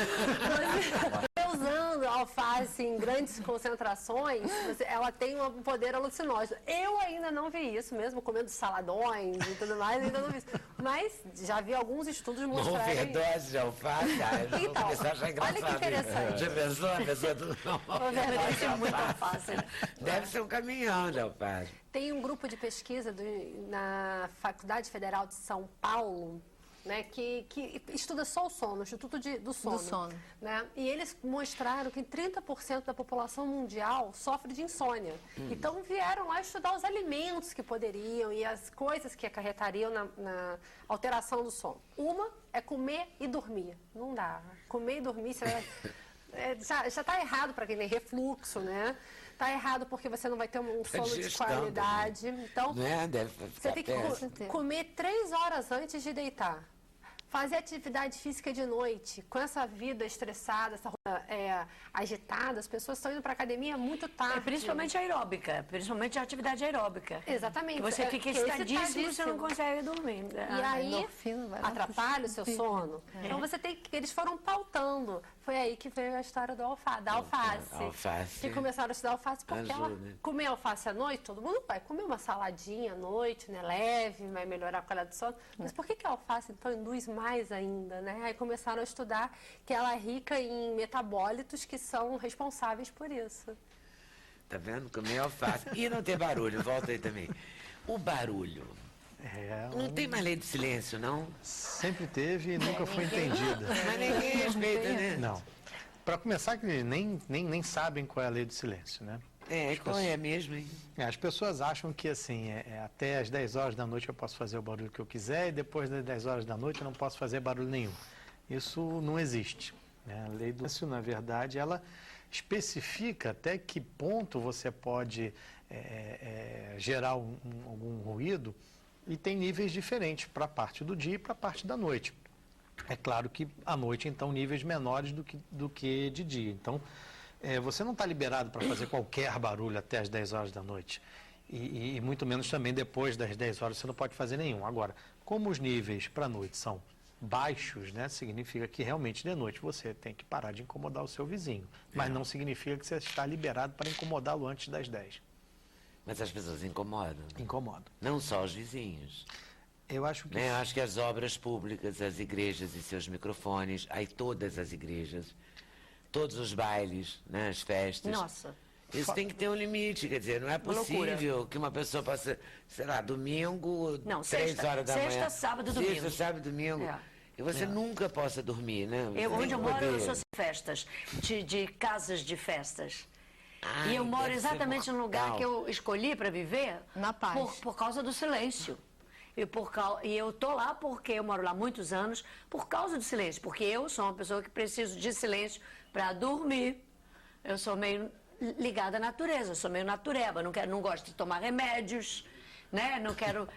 D: Usando alface em grandes concentrações, ela tem um poder alucinógeno. Eu ainda não vi isso, mesmo comendo saladões e tudo mais, ainda não vi isso. Mas já vi alguns estudos
A: Uma
D: mostrarem...
A: overdose de alface, ai, vou
D: Então,
A: começar a achar engraçado.
D: olha que interessante.
A: Já pensou? A pessoa tudo
C: Deve ser muito fácil.
A: Deve ser um caminhão de alface.
D: Tem um grupo de pesquisa na Faculdade Federal de São Paulo, né, que estuda só o sono, o Instituto do Sono. Né? E eles mostraram que 30% da população mundial sofre de insônia. Então vieram lá estudar os alimentos que poderiam e as coisas que acarretariam na alteração do sono. Uma é comer e dormir. Não dá. Comer e dormir, você vai... já está errado para quem tem refluxo, né? Está errado porque você não vai ter um sono de qualidade. Então,
A: né?
D: você tem que comer 3 horas antes de deitar. Fazer atividade física de noite, com essa vida estressada, essa agitada, as pessoas estão indo para a academia muito tarde.
C: Principalmente aeróbica, principalmente a atividade aeróbica.
D: Exatamente.
C: Que você fica excitadíssimo e você não consegue dormir.
D: E aí atrapalha o seu sono. Então eles foram pautando. Foi aí que veio a história da alface. Que começaram a estudar alface porque comer alface à noite, todo mundo vai comer uma saladinha à noite, né, leve, vai melhorar a qualidade do sono. Mas por que a alface então induz mais ainda, né? Aí começaram a estudar que ela é rica em metabólitos que são responsáveis por isso.
A: Tá vendo? Comer alface. E não ter barulho, volta aí também. O barulho. Não tem mais lei de silêncio, não?
E: Sempre teve e nunca foi entendida.
A: Mas ninguém respeita, né?
E: Não. Para começar, que nem sabem qual é a lei do silêncio, né?
A: Qual é mesmo, hein?
E: As pessoas acham que, assim, até as 10 horas da noite eu posso fazer o barulho que eu quiser e depois das 10 horas da noite eu não posso fazer barulho nenhum. Isso não existe, né? A lei do silêncio, na verdade, ela especifica até que ponto você pode gerar algum ruído e tem níveis diferentes para a parte do dia e para a parte da noite. É claro que à noite, então, níveis menores do que de dia. Então, você não está liberado para fazer qualquer barulho até as 10 horas da noite. E muito menos também depois das 10 horas você não pode fazer nenhum. Agora, como os níveis para a noite são baixos, né, significa que realmente de noite você tem que parar de incomodar o seu vizinho. Mas não significa que você está liberado para incomodá-lo antes das 10.
A: Mas as pessoas incomodam.
E: Incomoda.
A: Não só os vizinhos.
E: Eu acho que...
A: Né? Eu acho que as obras públicas, as igrejas e seus microfones, aí todas as igrejas, todos os bailes, né, as festas.
C: Nossa.
A: Isso tem que ter um limite, quer dizer, não é possível que uma pessoa possa, sei lá, domingo,
C: Não,
A: 3 horas da manhã.
C: Sexta, sábado, domingo.
A: Sexta, sábado, domingo.
C: É.
A: E você nunca possa dormir, né? Você tem
C: Onde
A: que
C: eu moro, eu
A: poder.
C: sou sem festas, de casas de festas.
A: Ai,
C: E eu moro
A: deve ser
C: exatamente no lugar
A: mortal.
C: que eu escolhi para viver.
B: Na paz.
C: Por causa do silêncio. E eu tô lá porque eu moro lá há muitos anos por causa do silêncio. Porque eu sou uma pessoa que preciso de silêncio para dormir. Eu sou meio ligada à natureza, eu sou meio natureba. Não gosto de tomar remédios, né? Não quero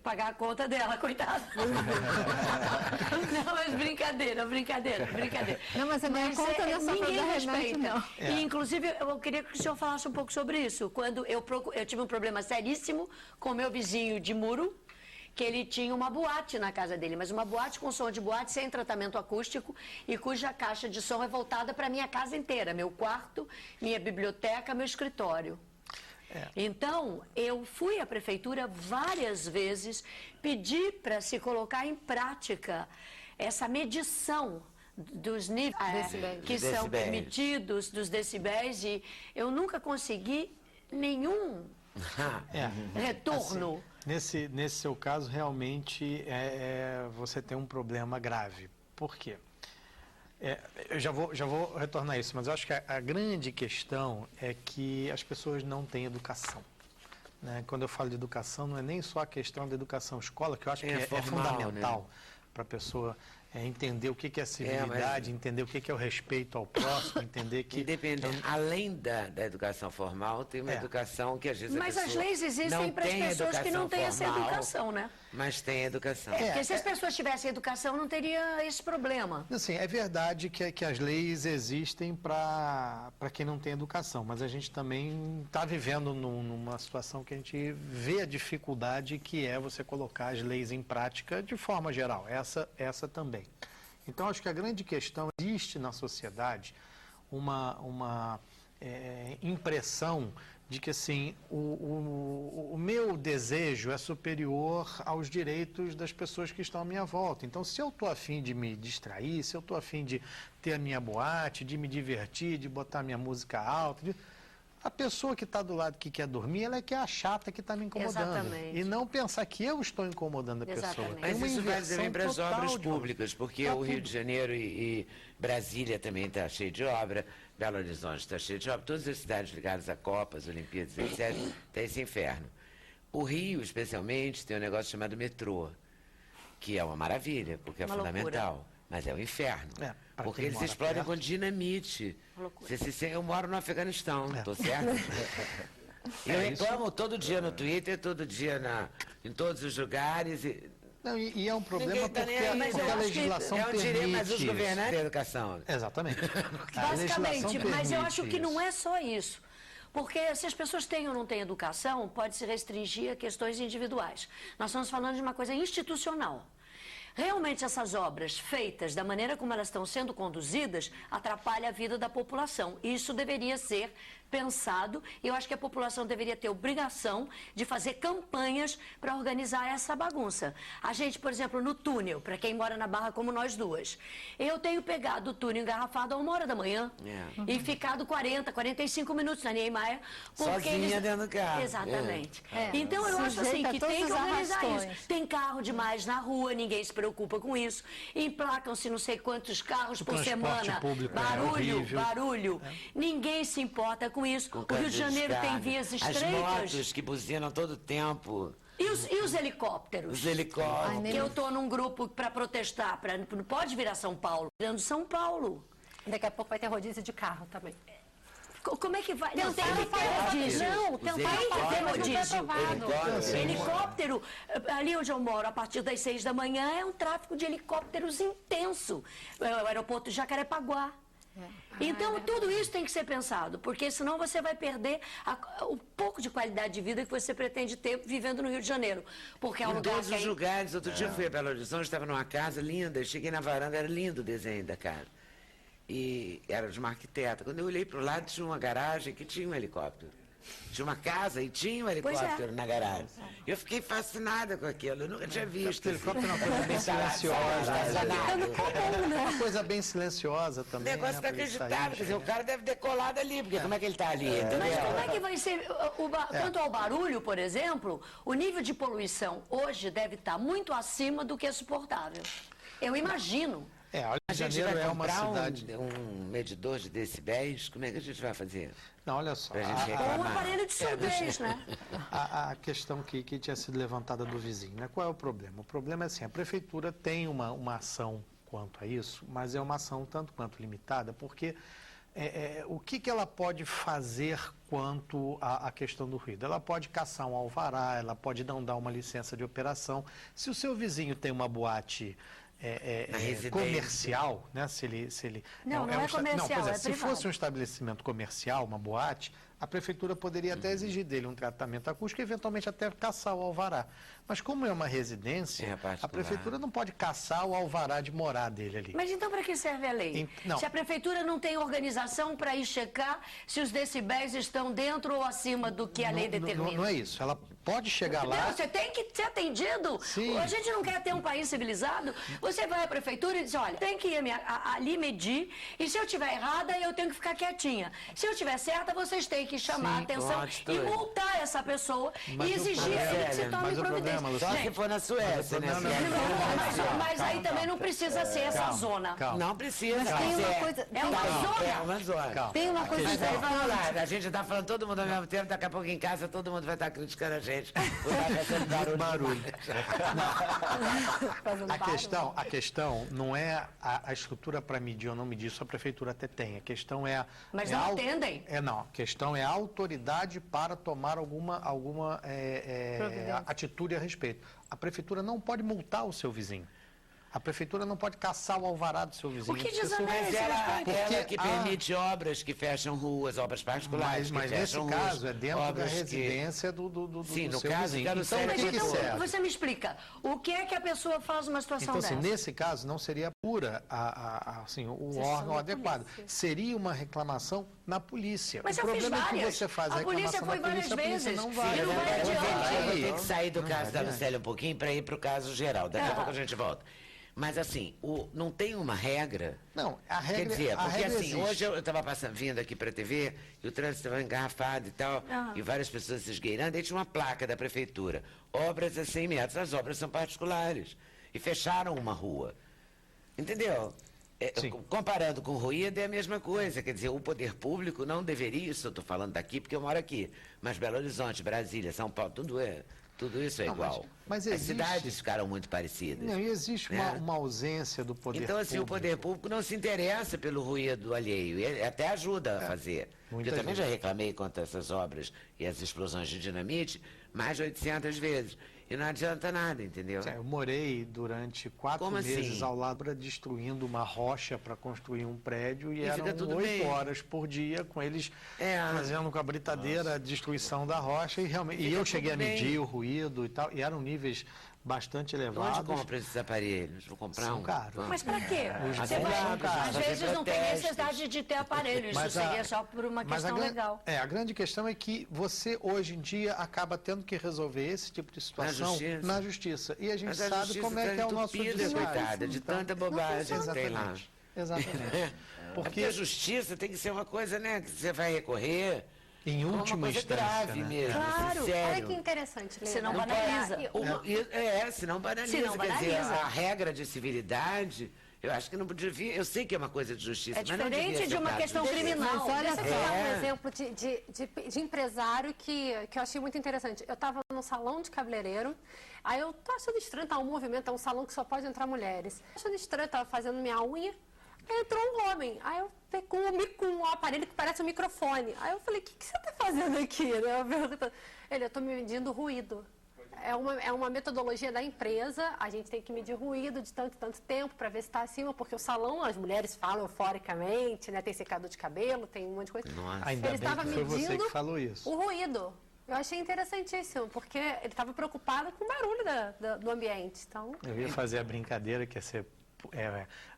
C: pagar a conta dela, coitada. Não, mas brincadeira.
B: Não, mas a minha conta não é só pra
C: ninguém
B: dar remédio,
C: respeita.
B: não.
C: E, inclusive, eu queria que o senhor falasse um pouco sobre isso. Quando eu tive um problema seríssimo com meu vizinho de muro, que ele tinha uma boate na casa dele, mas uma boate com som de boate sem tratamento acústico e cuja caixa de som é voltada para a minha casa inteira, meu quarto, minha biblioteca, meu escritório. Então, eu fui à prefeitura várias vezes pedir para se colocar em prática essa medição dos níveis que são permitidos, dos decibéis, e eu nunca consegui nenhum retorno.
E: Assim, nesse seu caso, realmente, você tem um problema grave. Por quê? Eu já vou retornar a isso, mas eu acho que a grande questão é que as pessoas não têm educação. Né? Quando eu falo de educação, não é nem só a questão da educação escola, que eu acho que é fundamental, né, para a pessoa entender o que é civilidade, entender o que é o respeito ao próximo, entender que...
A: Independente, além da educação formal, tem uma educação que às vezes
C: Mas
A: a
C: as
A: pessoa
C: leis existem
A: não
C: para as
A: tem
C: pessoas que não têm essa
A: formal,
C: educação, né?
A: Mas tem educação.
C: Porque se as pessoas tivessem educação, não teria esse problema.
E: Assim, é verdade que as leis existem para quem não tem educação, mas a gente também está vivendo numa situação que a gente vê a dificuldade que é você colocar as leis em prática de forma geral, essa também. Então, acho que a grande questão, existe na sociedade uma impressão de que, assim, o meu desejo é superior aos direitos das pessoas que estão à minha volta. Então, se eu estou a fim de me distrair, se eu estou a fim de ter a minha boate, de me divertir, de botar minha música alta... A pessoa que está do lado que quer dormir, ela é que é a chata que está me incomodando.
C: Exatamente.
E: E não pensar que eu estou incomodando a pessoa.
C: Exatamente.
E: Tem
A: Mas
E: uma
A: isso vai
E: inversão
A: também para as
E: total
A: obras
E: de
A: públicas, porque
E: Tá
A: o Rio
E: tudo.
A: de Janeiro e Brasília também está cheio de obra, Belo Horizonte está cheio de obra, todas as cidades ligadas a Copas, Olimpíadas, etc., tem esse inferno. O Rio, especialmente, tem um negócio chamado metrô, que é uma maravilha, porque é
C: Uma
A: fundamental,
C: loucura.
A: mas é um inferno.
E: Pra
A: Porque
E: quem
A: eles
E: mora
A: explodem
E: perto.
A: com dinamite.
C: Loucura.
A: Eu moro no Afeganistão, tô certo? Eu reclamo todo dia no Twitter, todo dia em todos os lugares.
E: Não, e é um problema
A: Ninguém tá
E: porque,
A: nem aí, mas
E: porque
A: eu
E: a
A: acho que
E: legislação
A: é um direito,
E: permite
A: mas os
E: isso.
A: governantes têm educação.
E: Exatamente. A
C: Basicamente,
E: legislação
C: mas eu
E: permite
C: acho que não
E: isso.
C: é só isso. Porque se as pessoas têm ou não têm educação, pode se restringir a questões individuais. Nós estamos falando de uma coisa institucional. Realmente essas obras feitas da maneira como elas estão sendo conduzidas atrapalham a vida da população. Isso deveria ser pensado e eu acho que a população deveria ter obrigação de fazer campanhas para organizar essa bagunça. A gente, por exemplo, no túnel, para quem mora na Barra como nós duas, eu tenho pegado o túnel engarrafado a 1h da manhã e ficado 45 minutos na Niemeyer.
A: Sozinha dentro do carro.
C: Exatamente. Então eu acho assim
B: Sujeita a
C: que
B: todos
C: tem que
B: os
C: organizar
B: arrastões.
C: isso. Tem carro demais na rua, ninguém se preocupa com isso. Emplacam-se não sei quantos carros por
E: transporte
C: semana.
E: público é
C: Barulho,
E: horrível.
C: barulho. Ninguém se importa com isso. O Rio de Janeiro tem vias estreitas.
A: As motos que buzinam todo tempo.
C: E os helicópteros?
A: Os helicópteros.
C: Que eu estou num grupo para protestar. Não pode virar São Paulo. Virando São Paulo.
D: Daqui a pouco vai ter rodízio de carro também.
C: Como é que vai? Não, tem
A: helicópteros.
C: Não,
A: Os
C: tem
A: helicópteros.
C: rodízio. Helicóptero, ali onde eu moro, a partir das 6 da manhã, é um tráfego de helicópteros intenso. O aeroporto de Jacarepaguá. Então, tudo isso tem que ser pensado, porque senão você vai perder o pouco de qualidade de vida que você pretende ter vivendo no Rio de Janeiro. Porque é um
A: Em
C: lugar
A: todos
C: que
A: os lugares. Outro dia eu fui a Belo Horizonte, estava numa casa linda, eu cheguei na varanda, era lindo o desenho da casa. E era de uma arquiteta. Quando eu olhei para o lado, tinha uma garagem que tinha um helicóptero. Tinha uma casa e tinha um helicóptero na garagem. Eu fiquei fascinada com aquilo, eu nunca tinha visto.
E: O helicóptero é uma coisa bem silenciosa. Uma coisa bem silenciosa
A: O
E: também.
A: negócio
E: né,
A: tá
E: pra ele sair,
A: acreditável, quer dizer, o cara deve ter colado ali, porque como é que ele está ali, entendeu?
C: Mas como é que vai ser, quanto ao barulho, por exemplo, o nível de poluição hoje deve estar muito acima do que é suportável. Eu imagino.
E: Olha,
A: A
E: Rio de
A: gente
E: Janeiro
A: vai
E: é uma
A: comprar
E: cidade...
A: um medidor de decibéis, como é que a gente vai fazer?
E: Não, olha só.
A: Pra gente
C: Ou um
A: reclamar.
C: aparelho de surdez, né?
E: A questão que tinha sido levantada do vizinho, né? Qual é o problema? O problema é assim, a prefeitura tem uma ação quanto a isso, mas é uma ação tanto quanto limitada, porque o que ela pode fazer quanto à questão do ruído? Ela pode caçar um alvará, ela pode não dar uma licença de operação. Se o seu vizinho tem uma boate comercial, né? Se ele
C: Não é comercial,
E: por exemplo,
C: é
E: se
C: privado.
E: fosse um estabelecimento comercial, uma boate, a prefeitura poderia até exigir dele um tratamento acústico e eventualmente até caçar o alvará. Mas como é uma residência, a prefeitura não pode caçar o alvará de morar dele ali.
C: Mas então para que serve a lei?
E: Não.
C: Se a prefeitura não tem organização para ir checar se os decibéis estão dentro ou acima do que a lei determina.
E: Não é isso. Ela pode chegar lá...
C: Não, você tem que ser atendido.
E: Sim.
C: A gente não quer ter um país civilizado. Você vai à prefeitura e diz, olha, tem que ir ali medir e se eu estiver errada, eu tenho que ficar quietinha. Se eu estiver certa, vocês têm que chamar a atenção e multar essa pessoa e exigir que se tome providência.
A: Só se for na Suécia, né?
C: Mas aí também não precisa ser essa zona.
A: Não precisa.
B: Mas tem uma coisa...
C: É uma zona.
A: É uma zona.
B: Tem uma coisa...
A: Mas aí vamos lá, a gente está falando todo mundo ao mesmo tempo, daqui a pouco em casa todo mundo vai estar criticando a gente. Por estar fazendo barulho.
E: A questão não é a estrutura para medir ou não medir, isso a prefeitura até tem. A questão é...
C: Mas não atendem.
E: Não, a questão é a autoridade para tomar alguma atitude a respeito. A prefeitura não pode multar o seu vizinho. A prefeitura não pode caçar o alvará do seu vizinho.
C: O que diz a lei?
A: Mas ela que permite obras que fecham ruas, obras particulares
E: Mas nesse caso é dentro da residência do
A: Sim, no
E: seu
A: caso,
E: vizinho.
A: quero
E: Então,
A: ser
E: o que
C: Então,
E: serve?
C: você me explica, o que é que a pessoa faz numa situação
E: Então, assim,
C: dessa?
E: nesse caso, não seria pura o órgão adequado. Seria uma reclamação na polícia.
C: Mas
E: o
C: eu fiz
E: problema é que
C: várias.
E: você faz a
C: A polícia
E: reclamação
C: foi
E: na polícia,
C: várias
E: a polícia
C: vezes.
E: não vai.
C: E não vai adiante.
A: Eu vou ter que sair do caso da
E: adiante.
A: Lucélia um pouquinho para ir para o caso geral. Daqui a pouco a gente volta. Mas assim, não tem uma regra.
E: Não, a regra,
A: Quer dizer,
E: a
A: porque
E: regra
A: assim,
E: existe.
A: hoje eu estava vindo aqui para a TV e o trânsito estava engarrafado e tal, e várias pessoas se esgueirando, aí tinha uma placa da prefeitura, obras a 100 metros, as obras são particulares, e fecharam uma rua, entendeu? Comparando com o ruído é a mesma coisa, quer dizer, o poder público não deveria, isso eu estou falando daqui porque eu moro aqui, mas Belo Horizonte, Brasília, São Paulo, tudo isso é igual.
E: Mas
A: as
E: existe...
A: cidades ficaram muito parecidas.
E: Não, e existe uma ausência do poder
A: então, assim,
E: público.
A: o poder público não se interessa pelo ruído alheio, ele até ajuda a fazer. Eu também já reclamei contra essas obras e as explosões de dinamite mais de 800 vezes. E não adianta nada, entendeu?
E: Eu morei durante 4 meses ao lado, destruindo uma rocha para construir um prédio e eram 8 horas por dia com eles fazendo com a britadeira a destruição da rocha e realmente. E eu cheguei a medir o ruído e tal, e eram níveis bastante elevados.
A: Onde compra esses aparelhos? Vou comprar
E: São caros.
C: Mas para quê?
E: Você
C: às vezes não tem necessidade de ter aparelho, isso seria só por uma questão legal.
E: A grande questão é que você, hoje em dia, acaba tendo que resolver esse tipo de situação na justiça. E a gente sabe como é que é o nosso judiciário.
A: Coitada, de tanta bobagem que tem lá.
E: Exatamente.
A: Porque a justiça tem que ser uma coisa, né, que você vai recorrer.
E: Em última
A: instância, grave mesmo.
D: Claro,
A: sério.
D: olha que interessante.
C: Você não banaliza.
A: Senão banaliza. Quer dizer, a regra de civilidade, eu acho que não podia vir. Eu sei que é uma coisa de justiça,
C: é
A: mas não
C: diferente de uma questão criminal.
D: Olha, deixa eu dar um exemplo de empresário que eu achei muito interessante. Eu estava num salão de cabeleireiro, aí eu tô achando estranho, tá um movimento, é um salão que só pode entrar mulheres. Achando estranho, estava fazendo minha unha. Aí entrou um homem, aí eu peguei com um aparelho que parece um microfone. Aí eu falei, o que você está fazendo aqui? Eu estou me medindo ruído. é uma metodologia da empresa, a gente tem que medir ruído de tanto e tanto tempo para ver se está acima, porque o salão, as mulheres falam euforicamente, né? Tem secador de cabelo, tem um monte de coisa.
A: Nossa.
E: Ainda
D: Ele
E: bem
D: estava
E: que foi você
D: medindo
E: que falou isso.
D: o ruído. Eu achei interessantíssimo, porque ele estava preocupado com o barulho do ambiente. Então,
E: Eu ia fazer a brincadeira que ia ser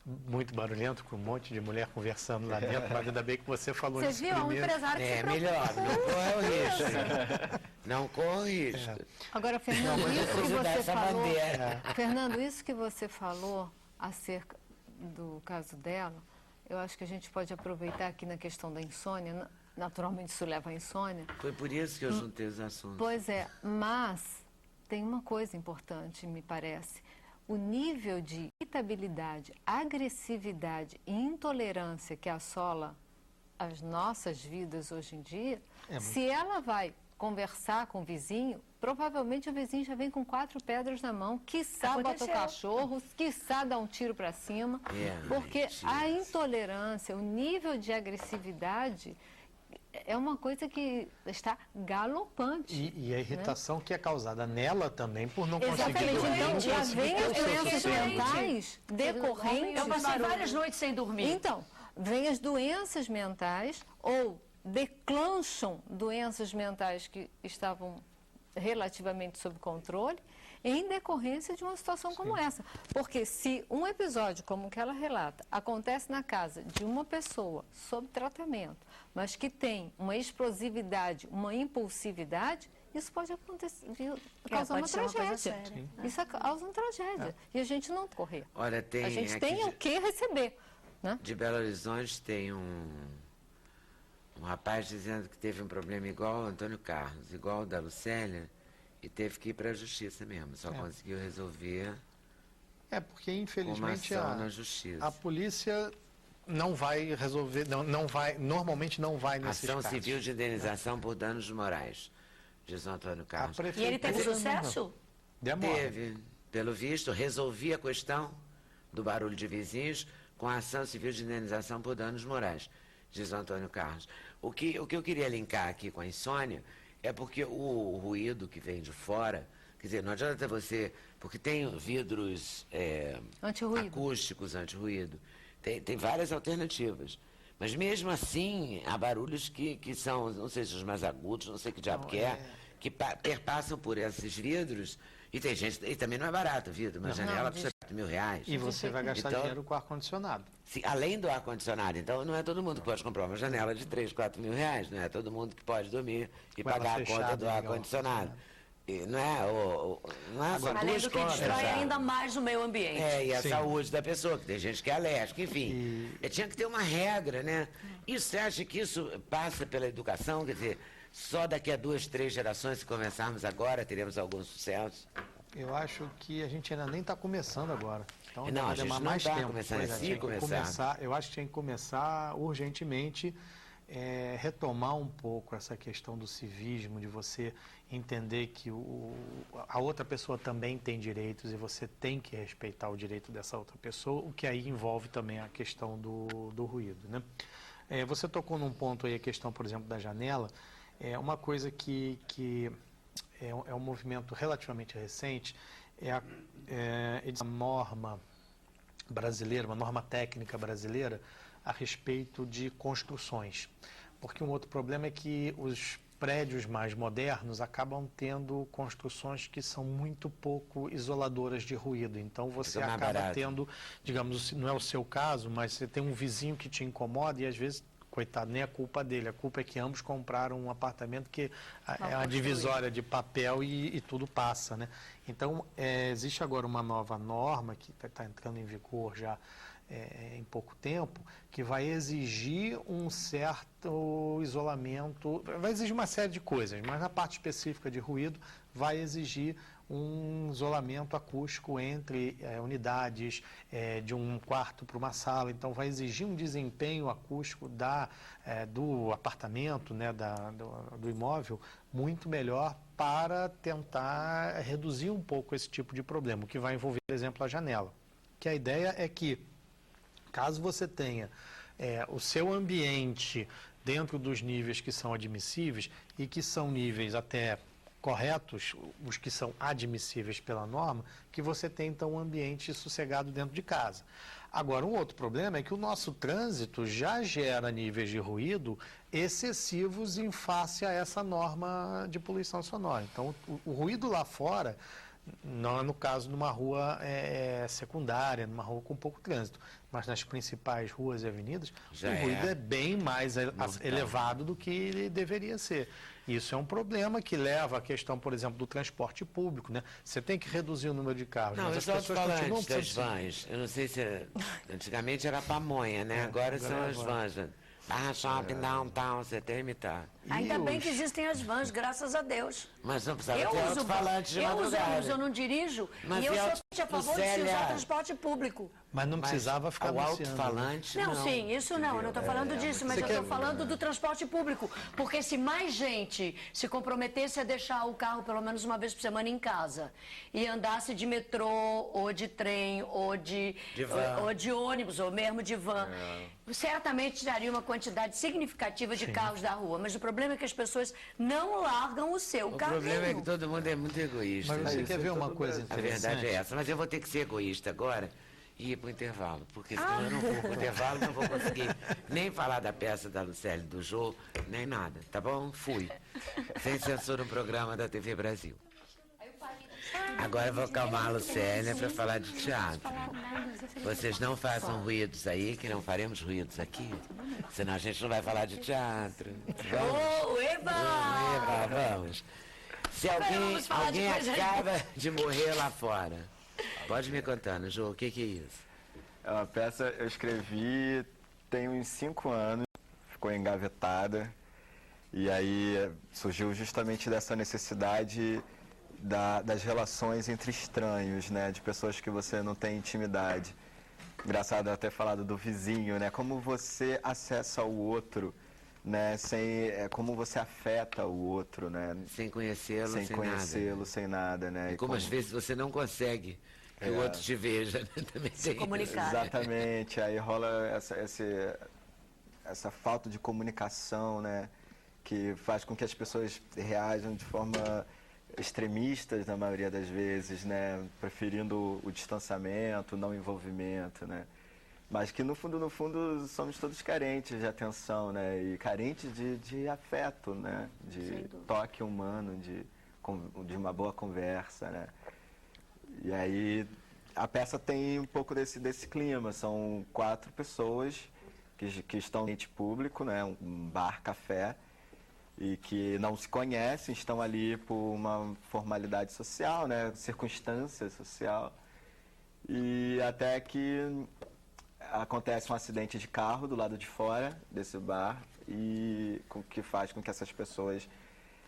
E: muito barulhento, com um monte de mulher conversando lá dentro, mas ainda bem que você falou
D: você
E: isso
D: viu? É um
E: primeiro.
D: empresário que se preocupa
A: Melhor, não
D: com
A: corre o
D: isso.
A: risco. Não corre o risco.
B: Agora, Fernando, isso que
A: Vou dar
B: você
A: essa
B: falou,
A: bandeira.
B: Fernando, isso que você falou acerca do caso dela, eu acho que a gente pode aproveitar aqui na questão da insônia. Naturalmente isso leva à insônia.
A: Foi por isso que eu juntei os assuntos.
B: Pois é, mas tem uma coisa importante, me parece. O nível de irritabilidade, agressividade e intolerância que assola as nossas vidas hoje em dia, se ela vai conversar com o vizinho, provavelmente o vizinho já vem com 4 pedras na mão, quiçá bota o cachorro, quiçá dá um tiro para cima, porque a intolerância, o nível de agressividade é uma coisa que está galopante.
E: E a irritação que é causada nela também por não conseguir
B: Exatamente.
E: dormir.
B: Então, já vem as doenças
C: sossego.
B: mentais decorrentes.
C: Eu passei várias noites sem dormir.
B: Então, vem as doenças mentais ou declancham doenças mentais que estavam relativamente sob controle em decorrência de uma situação como essa. Porque se um episódio como o que ela relata acontece na casa de uma pessoa sob tratamento, mas que tem uma explosividade, uma impulsividade, isso pode acontecer, causar uma tragédia. Isso causa uma tragédia. E a gente não correr.
A: Olha, tem
B: A gente
A: aqui
B: tem o que receber. Né?
A: de Belo Horizonte tem um rapaz dizendo que teve um problema igual ao Antônio Carlos, igual ao da Lucélia, e teve que ir para a justiça mesmo. Só conseguiu resolver
E: Porque
A: uma
E: infelizmente
A: ação na justiça.
E: a polícia não vai resolver, normalmente não vai nesses
A: Ação
E: casos.
A: civil de indenização por danos morais, diz o Antônio Carlos.
C: E ele teve sucesso?
E: Demora.
A: Teve, pelo visto, resolvia a questão do barulho de vizinhos com a ação civil de indenização por danos morais, diz o Antônio Carlos. O que eu queria linkar aqui com a insônia é porque o ruído que vem de fora, quer dizer, não adianta você, porque tem vidros
B: Anti-ruído.
A: acústicos, anti-ruído, tem várias alternativas. Mas mesmo assim, há barulhos que são, não sei se os mais agudos, não sei que diabo que é, que perpassam por esses vidros. E tem gente, e também não é barato o vidro, uma janela custa R$4.000.
E: E você vai gastar
A: Então,
E: dinheiro com ar-condicionado.
A: além do ar-condicionado, então não é todo mundo que pode comprar uma janela de R$3.000, R$4.000, não é todo mundo que pode dormir e
E: Com ela
A: pagar a conta
E: fechada,
A: do
E: legal.
A: ar-condicionado. E não é, não é só
C: Além
A: duas
C: do que
A: contas.
C: destrói
A: sabe?
C: ainda mais o meio ambiente.
A: E a
E: Sim.
A: saúde da pessoa, que tem gente que é alérgica, enfim. Tinha que ter uma regra, né? E você acha que isso passa pela educação? Quer dizer, só daqui a 2, 3 gerações, se começarmos agora, teremos algum sucesso?
E: Eu acho que a gente ainda nem está começando agora. Então,
A: Não,
E: vai
A: a gente
E: demorar
A: não
E: mais
A: tá
E: tempo.
A: começando,
E: Pois
A: é
E: tinha que
A: começar.
E: Eu acho que tinha que começar urgentemente, retomar um pouco essa questão do civismo, de você entender que a outra pessoa também tem direitos e você tem que respeitar o direito dessa outra pessoa, o que aí envolve também a questão do ruído, né? Você tocou num ponto aí, a questão, por exemplo, da janela. É uma coisa que é um movimento relativamente recente, a norma brasileira, uma norma técnica brasileira a respeito de construções. Porque um outro problema é que os prédios mais modernos acabam tendo construções que são muito pouco isoladoras de ruído. Então você
A: Fica mais
E: acaba
A: barato.
E: tendo, digamos, não é o seu caso, mas você tem um vizinho que te incomoda e às vezes, coitado, nem a culpa dele. A culpa é que ambos compraram um apartamento que é uma divisória de papel e tudo passa, né? Então, existe agora uma nova norma que está entrando em vigor já em pouco tempo, que vai exigir um certo isolamento, vai exigir uma série de coisas, mas na parte específica de ruído vai exigir um isolamento acústico entre unidades, de um quarto para uma sala. Então vai exigir um desempenho acústico do apartamento, né, do imóvel, muito melhor para tentar reduzir um pouco esse tipo de problema, o que vai envolver, por exemplo, a janela. Que a ideia é que, caso você tenha o seu ambiente dentro dos níveis que são admissíveis e que são níveis até corretos, os que são admissíveis pela norma, que você tem então um ambiente sossegado dentro de casa. Agora, um outro problema é que o nosso trânsito já gera níveis de ruído excessivos em face a essa norma de poluição sonora. Então, o ruído lá fora, não é no caso de uma rua secundária, numa rua com pouco trânsito, mas nas principais ruas e avenidas, o ruído é bem mais elevado do que ele deveria ser. Isso é um problema que leva à questão, por exemplo, do transporte público, né? Você tem que reduzir o número de carros,
A: Não,
E: mas
A: eu
E: as pessoas continuam
A: das vans. Eu não sei se... Antigamente era pamonha, né? Agora são as vans. Barra Shopping, Downtown, você tem imitar.
C: Ainda bem que existem as vans, graças a Deus.
A: Mas não precisava ter alto-falante de madrugada.
C: Eu não dirijo,
A: mas
C: e eu sou a favor de se usar transporte público.
E: Mas não precisava ficar
A: o alto-falante,
C: não. Sim, isso não, eu não estou falando disso, mas eu estou falando do transporte público. Porque se mais gente se comprometesse a deixar o carro pelo menos uma vez por semana em casa e andasse de metrô, ou de trem, ou de ônibus, ou mesmo de van, certamente daria uma quantidade significativa de carros da rua. Mas o problema é que as pessoas não largam o seu carrinho.
A: O problema é que todo mundo é muito egoísta.
E: Mas você quer ver uma coisa interessante?
A: A verdade é essa. Mas eu vou ter que ser egoísta agora e ir para o intervalo. Porque senão eu não vou para o intervalo, não vou conseguir nem falar da peça da Lucélia, do Jô, nem nada. Tá bom? Fui. Sem censura no programa da TV Brasil. Agora eu vou acalmar a Lucélia para falar de teatro. Vocês não façam ruídos aí, que não faremos ruídos aqui. Senão a gente não vai falar de teatro.
C: Vamos?
A: Eba, vamos. Se alguém acaba de morrer lá fora, pode me contando, Jô, o que é isso?
F: É uma peça eu escrevi tem uns 5 anos, ficou engavetada. E aí surgiu justamente dessa necessidade das relações entre estranhos, né? De pessoas que você não tem intimidade. Engraçado eu ter falado do vizinho, né? Como você acessa o outro, né? Como você afeta o outro, né?
A: Sem conhecê-lo,
F: sem conhecê-lo, sem nada, né?
A: E como às vezes você não consegue que o outro te veja, né? Também
C: se comunicar.
F: Exatamente. Aí rola essa falta de comunicação, né? Que faz com que as pessoas reajam de forma extremistas na maioria das vezes, né? Preferindo o distanciamento, o não envolvimento, né? Mas que no fundo somos todos carentes de atenção, né? E carentes de afeto, né? De toque humano, de uma boa conversa, né? E aí a peça tem um pouco desse clima. São 4 pessoas que estão em público, né? Um bar-café, e que não se conhecem, estão ali por uma formalidade social, né? Circunstância social. E até que acontece um acidente de carro do lado de fora desse bar, e que faz com que essas pessoas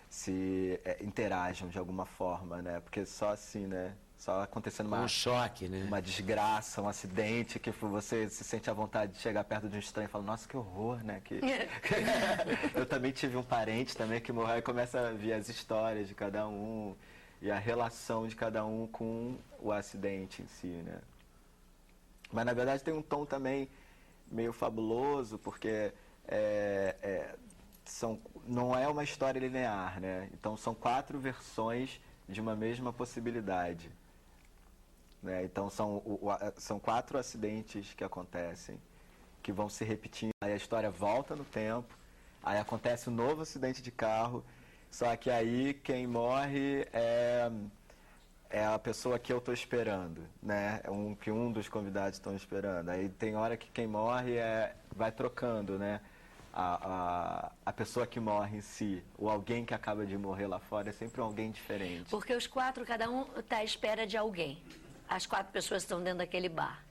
F: se interajam de alguma forma, né? Porque só assim, né? Só acontecendo
A: um choque, né?
F: Uma desgraça, um acidente, que você se sente à vontade de chegar perto de um estranho e falar, nossa, que horror, né? Eu também tive um parente também que morreu, e começa a ver as histórias de cada um e a relação de cada um com o acidente em si, né? Mas na verdade tem um tom também meio fabuloso, porque não é uma história linear, né? Então são 4 versões de uma mesma possibilidade. Né? Então são 4 acidentes que acontecem, que vão se repetindo. Aí a história volta no tempo, aí acontece um novo acidente de carro, só que aí quem morre é a pessoa que eu estou esperando, né? Que um dos convidados estão esperando. Aí tem hora que quem morre vai trocando, né? A pessoa que morre em si, ou alguém que acaba de morrer lá fora, é sempre alguém diferente.
C: Porque os 4, cada um está à espera de alguém. As 4 pessoas estão dentro daquele bar.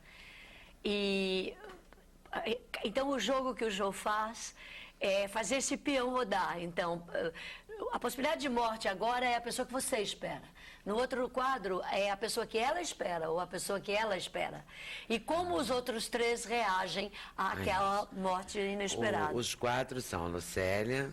C: Então o jogo que o Jô faz é fazer esse peão rodar. Então, a possibilidade de morte agora é a pessoa que você espera. No outro quadro, é a pessoa que ela espera, ou a pessoa que ela espera. E como os outros 3 reagem àquela morte inesperada.
A: Os 4 são Lucélia.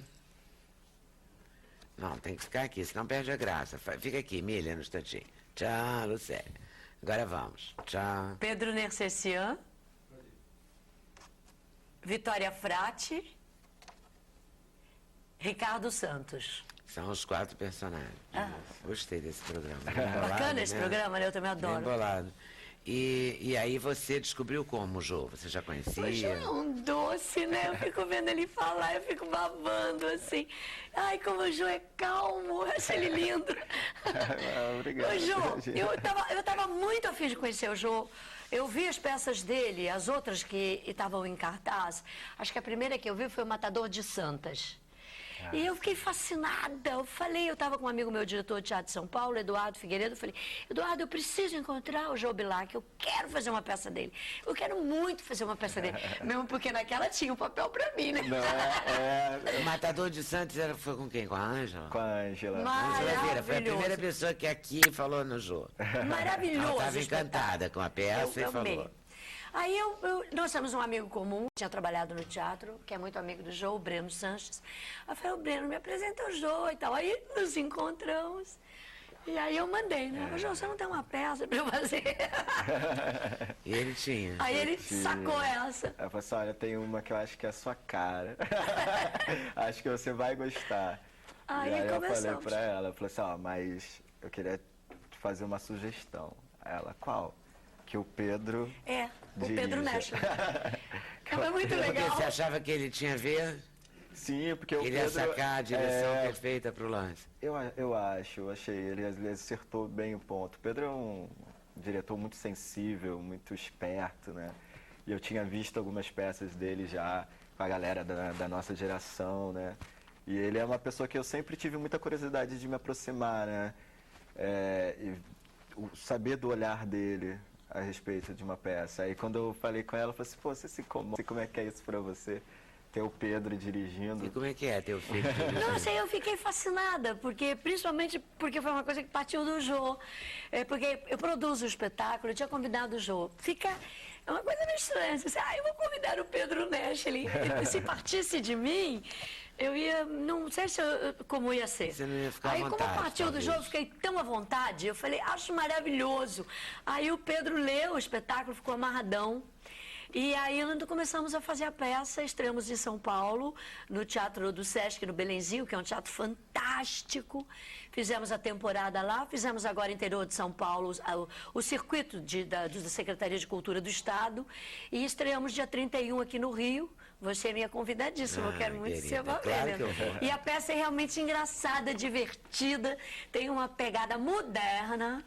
A: Não, tem que ficar aqui, senão perde a graça. Fica aqui, Emília, no instantinho. Tchau, Lucélia. Agora vamos. Tchau.
C: Pedro Nercessian. Vitória Frati. Ricardo Santos.
A: São os 4 personagens. Gostei desse programa. Bem bolado,
C: Bacana esse
A: né?
C: programa, né? Eu também
A: Bem
C: adoro.
A: bolado. E aí você descobriu como o Jô? Você já
C: O Jô
A: conhecia?
C: é um doce, né? Eu fico vendo ele falar, eu fico babando, assim. Ai, como o Jô é calmo, eu acho ele lindo.
F: Obrigado.
C: Ô, Jô, eu tava muito afim de conhecer o Jô. Eu vi as peças dele, as outras que estavam em cartaz. Acho que a primeira que eu vi foi o Matador de Santas. E eu fiquei fascinada. Eu estava com um amigo meu, diretor de teatro de São Paulo, Eduardo Figueiredo. Eu falei, Eduardo, eu preciso encontrar o Jô Bilac, eu quero fazer uma peça dele. Eu quero muito fazer uma peça dele. Mesmo porque naquela tinha um papel para mim, né?
A: O Matador de Santos foi com quem? Com a Ângela?
F: Com a Ângela.
A: Ângela Vieira, foi a primeira pessoa que aqui falou no Jô.
C: Maravilhoso.
A: Ela estava encantada com a peça e
C: amei.
A: falou.
C: Aí nós temos um amigo comum, tinha trabalhado no teatro, que é muito amigo do Jô, o Breno Sanches. Eu falei, o Breno, me apresenta o Jô e tal. Aí nos encontramos. E aí eu mandei, né? Ô, Jô, você não tem uma peça pra eu fazer?
A: E ele tinha.
C: Aí ele sacou essa.
F: Ela falou assim, olha, tem uma que eu acho que é a sua cara. Acho que você vai gostar.
C: Aí
F: e aí eu falei
C: começamos.
F: pra ela, eu falei assim, ó, mas eu queria te fazer uma sugestão. Aí ela, qual? Que o Pedro
C: O Pedro
F: dirija.
C: Nesch. Foi muito
A: Porque
C: legal.
A: você achava que ele tinha a ver?
F: Sim, porque o
A: Ele ia
F: Pedro...
A: sacar a direção perfeita pro lance.
F: Eu achei, ele acertou bem o ponto. O Pedro é um diretor muito sensível, muito esperto, né? E eu tinha visto algumas peças dele já com a galera da nossa geração, né? E ele é uma pessoa que eu sempre tive muita curiosidade de me aproximar, né? E o saber do olhar dele a respeito de uma peça. Aí quando eu falei com ela, eu falei assim, pô, você se incomoda, como é que é isso pra você? Ter o Pedro dirigindo.
A: E como é que é teu filho?
C: Nossa, eu fiquei fascinada, principalmente porque foi uma coisa que partiu do Jô. Porque eu produzo o espetáculo, eu tinha convidado o Jô. É uma coisa meio estranha. Você, eu vou convidar o Pedro Nesch. Se partisse de mim, eu ia. Não sei como ia ser.
A: Você não ia ficar à
C: Aí,
A: vontade,
C: como partiu do
A: talvez.
C: Jô, eu fiquei tão à vontade. Eu falei, acho maravilhoso. Aí o Pedro leu o espetáculo, ficou amarradão. E aí nós começamos a fazer a peça, estreamos em São Paulo, no Teatro do Sesc, no Belenzinho, que é um teatro fantástico. Fizemos a temporada lá, fizemos agora interior de São Paulo, o circuito da Secretaria de Cultura do Estado. E estreamos dia 31 aqui no Rio. Você é minha convidadíssima, eu quero muito que você vá
A: claro
C: ver.
A: que eu vou.
C: E a peça é realmente engraçada, divertida, tem uma pegada moderna.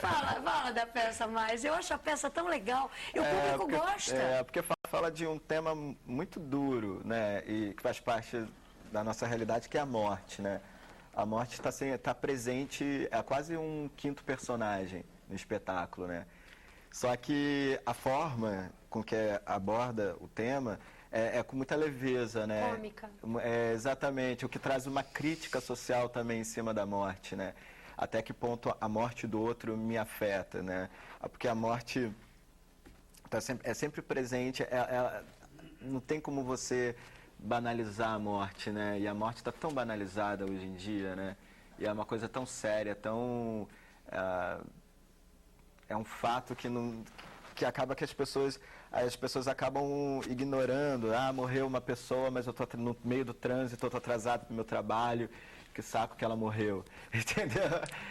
C: Fala da peça mais. Eu acho a peça tão legal. E o público gosta.
F: Porque fala de um tema muito duro, né? E que faz parte da nossa realidade, que é a morte, né? A morte está presente, é quase um quinto personagem no espetáculo, né? Só que a forma com que aborda o tema é com muita leveza, né?
D: Cômica.
F: Exatamente, o que traz uma crítica social também em cima da morte, né? Até que ponto a morte do outro me afeta, né? Porque a morte é sempre presente, não tem como você banalizar a morte, né? E a morte está tão banalizada hoje em dia, né? E é uma coisa tão séria, tão... é um fato que acaba que as pessoas acabam ignorando. Morreu uma pessoa, mas eu estou no meio do trânsito, eu estou atrasado para o meu trabalho, que saco que ela morreu, entendeu?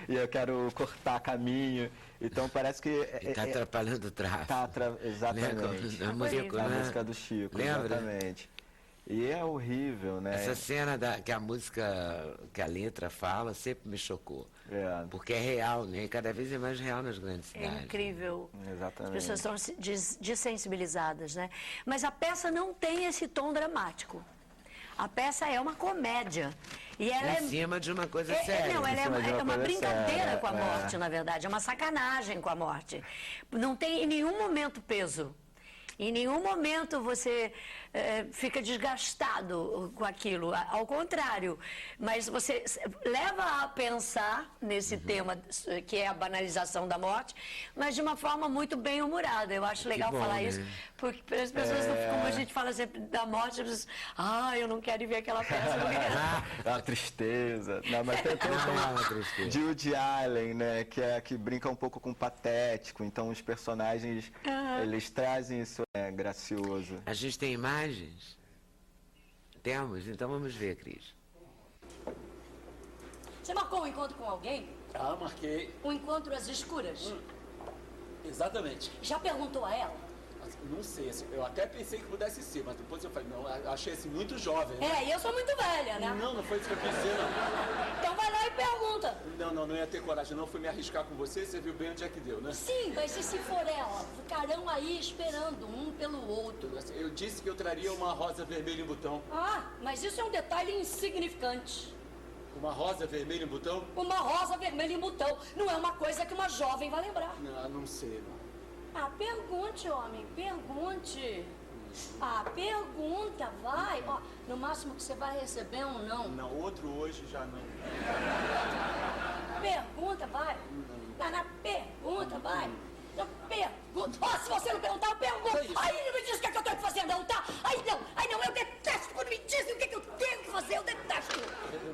F: E eu quero cortar caminho. Então parece que...
A: Está atrapalhando o tráfego.
F: Exatamente.
A: A música,
F: A música do Chico,
A: lembra?
F: Exatamente. E é horrível, né?
A: Essa cena que a música, que a letra fala, sempre me chocou. Porque é real, né? E cada vez é mais real nas grandes cidades.
C: É incrível.
F: Exatamente.
C: As pessoas estão dessensibilizadas, né? Mas a peça não tem esse tom dramático. A peça é uma comédia. E ela
A: Em cima de uma coisa séria.
C: Não, ela
F: cima de uma
C: é uma
F: coisa
C: brincadeira
F: séria,
C: com a morte, na verdade. É uma sacanagem com a morte. Não tem em nenhum momento peso. Em nenhum momento você fica desgastado com aquilo, ao contrário. Mas você leva a pensar nesse tema, que é a banalização da morte, mas de uma forma muito bem-humorada. Eu acho legal
A: bom,
C: falar
A: né?
C: isso, porque as pessoas, como a gente fala sempre da morte, as pessoas, eu não quero ir ver aquela peça.
F: É uma tristeza. Não, mas tem
A: uma tristeza.
F: de Woody Allen, né? Que brinca um pouco com o patético. Então os personagens, eles trazem isso gracioso.
A: A gente tem imagens? Temos? Então vamos ver, Cris.
G: Você marcou um encontro com alguém?
H: Ah, marquei.
G: Um encontro às escuras?
H: Exatamente.
G: Já perguntou a ela?
H: Não sei, assim, eu até pensei que pudesse ser, mas depois eu falei, não, eu achei assim muito jovem. Né?
G: É, e eu sou muito velha, né?
H: Não foi isso que eu quis dizer, não.
G: Então vai lá e pergunta.
H: Não ia ter coragem, não fui me arriscar com você viu bem onde é que deu, né?
G: Sim, mas se for ela, ficarão aí esperando um pelo outro.
H: Eu disse que eu traria uma rosa vermelha em botão.
G: Ah, mas isso é um detalhe insignificante.
H: Uma rosa vermelha em botão?
G: Uma rosa vermelha em botão. Não é uma coisa que uma jovem vai lembrar.
H: Não sei, não.
G: Ah, pergunte, homem, pergunte. Ah, pergunta, vai. Ó, no máximo que você vai receber é um não.
H: Não, outro hoje já não.
G: Pergunta, vai. Na pergunta, vai. Na pergunta. Ó, se você não perguntar, eu pergunto. Aí não me diz o que é que eu tenho que fazer, não, tá? Aí não, eu detesto quando me dizem o que é que eu tenho que fazer, eu detesto.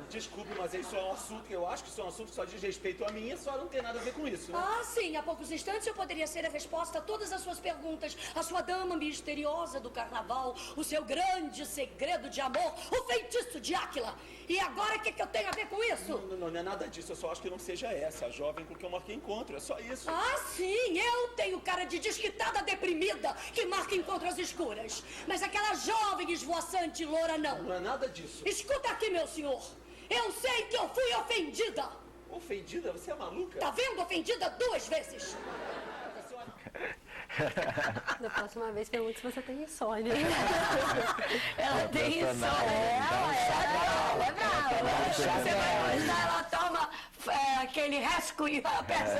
H: Desculpe, mas isso é um assunto que eu acho que isso é um assunto que só diz respeito a mim e a senhora não tem nada a ver com isso, né?
G: Ah, sim, há poucos instantes eu poderia ser a resposta a todas as suas perguntas. A sua dama misteriosa do carnaval, o seu grande segredo de amor, o feitiço de Áquila. E agora o que é que eu tenho a ver com isso?
H: Não é nada disso, eu só acho que não seja essa, a jovem com quem eu marquei encontro, é só isso.
G: Ah, sim, eu tenho cara de desquitada deprimida que marca encontros escuras. Mas aquela jovem esvoaçante loura não.
H: Não é nada disso.
G: Escuta aqui, meu senhor. Eu sei que eu fui ofendida.
H: Ofendida? Você é maluca?
G: Tá vendo? Ofendida 2 vezes.
D: Da próxima vez, pergunta se você tem insônia.
C: Ela tem insônia. Ela é brava. Você vai mostrar, ela toma aquele resco e a peça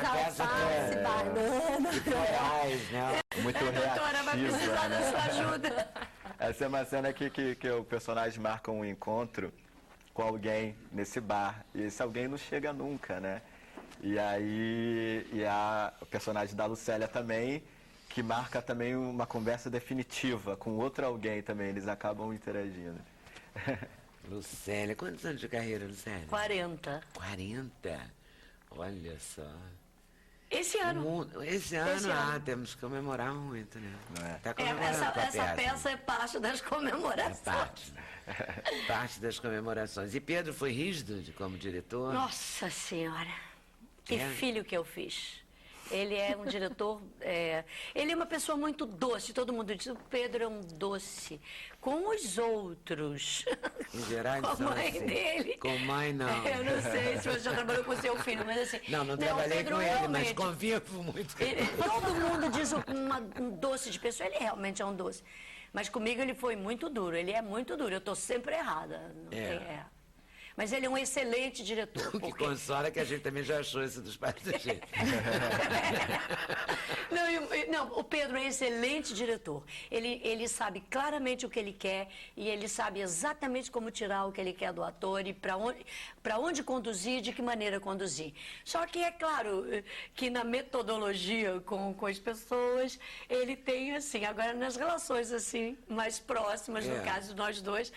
D: Mais alface, banana.
A: Né?
F: Muito
C: A doutora vai precisar da sua ajuda.
F: Essa é uma cena que o personagem marca um encontro com alguém nesse bar. E esse alguém não chega nunca, né? E aí, o personagem da Lucélia também, que marca também uma conversa definitiva com outro alguém também. Eles acabam interagindo.
A: Lucélia, quantos anos de carreira, Lucélia?
C: 40.
A: 40? Olha só.
C: Esse ano.
A: Esse ano, temos que comemorar muito, né? Tá comemorando com a
C: Essa peça é parte das comemorações.
A: Parte das comemorações. E Pedro foi rígido como diretor?
C: Nossa Senhora. Que filho que eu fiz. Ele é um diretor, ele é uma pessoa muito doce. Todo mundo diz, o Pedro é um doce. Com os outros.
A: Em geral,
C: com a mãe
A: assim.
C: dele.
A: Com mãe, não.
C: Eu não sei se você já trabalhou com seu filho, mas assim...
A: Não trabalhei com ele, mas convivo muito com ele.
C: Todo mundo diz um doce de pessoa, ele realmente é um doce. Mas comigo ele foi muito duro, ele é muito duro. Eu estou sempre errada. Mas ele é um excelente diretor.
A: O que consola é que a gente também já achou isso dos pais da gente.
C: Não, o Pedro é um excelente diretor. Ele sabe claramente o que ele quer e ele sabe exatamente como tirar o que ele quer do ator e para onde conduzir e de que maneira conduzir. Só que é claro que na metodologia com as pessoas, ele tem assim, agora nas relações assim, mais próximas, no caso de nós dois,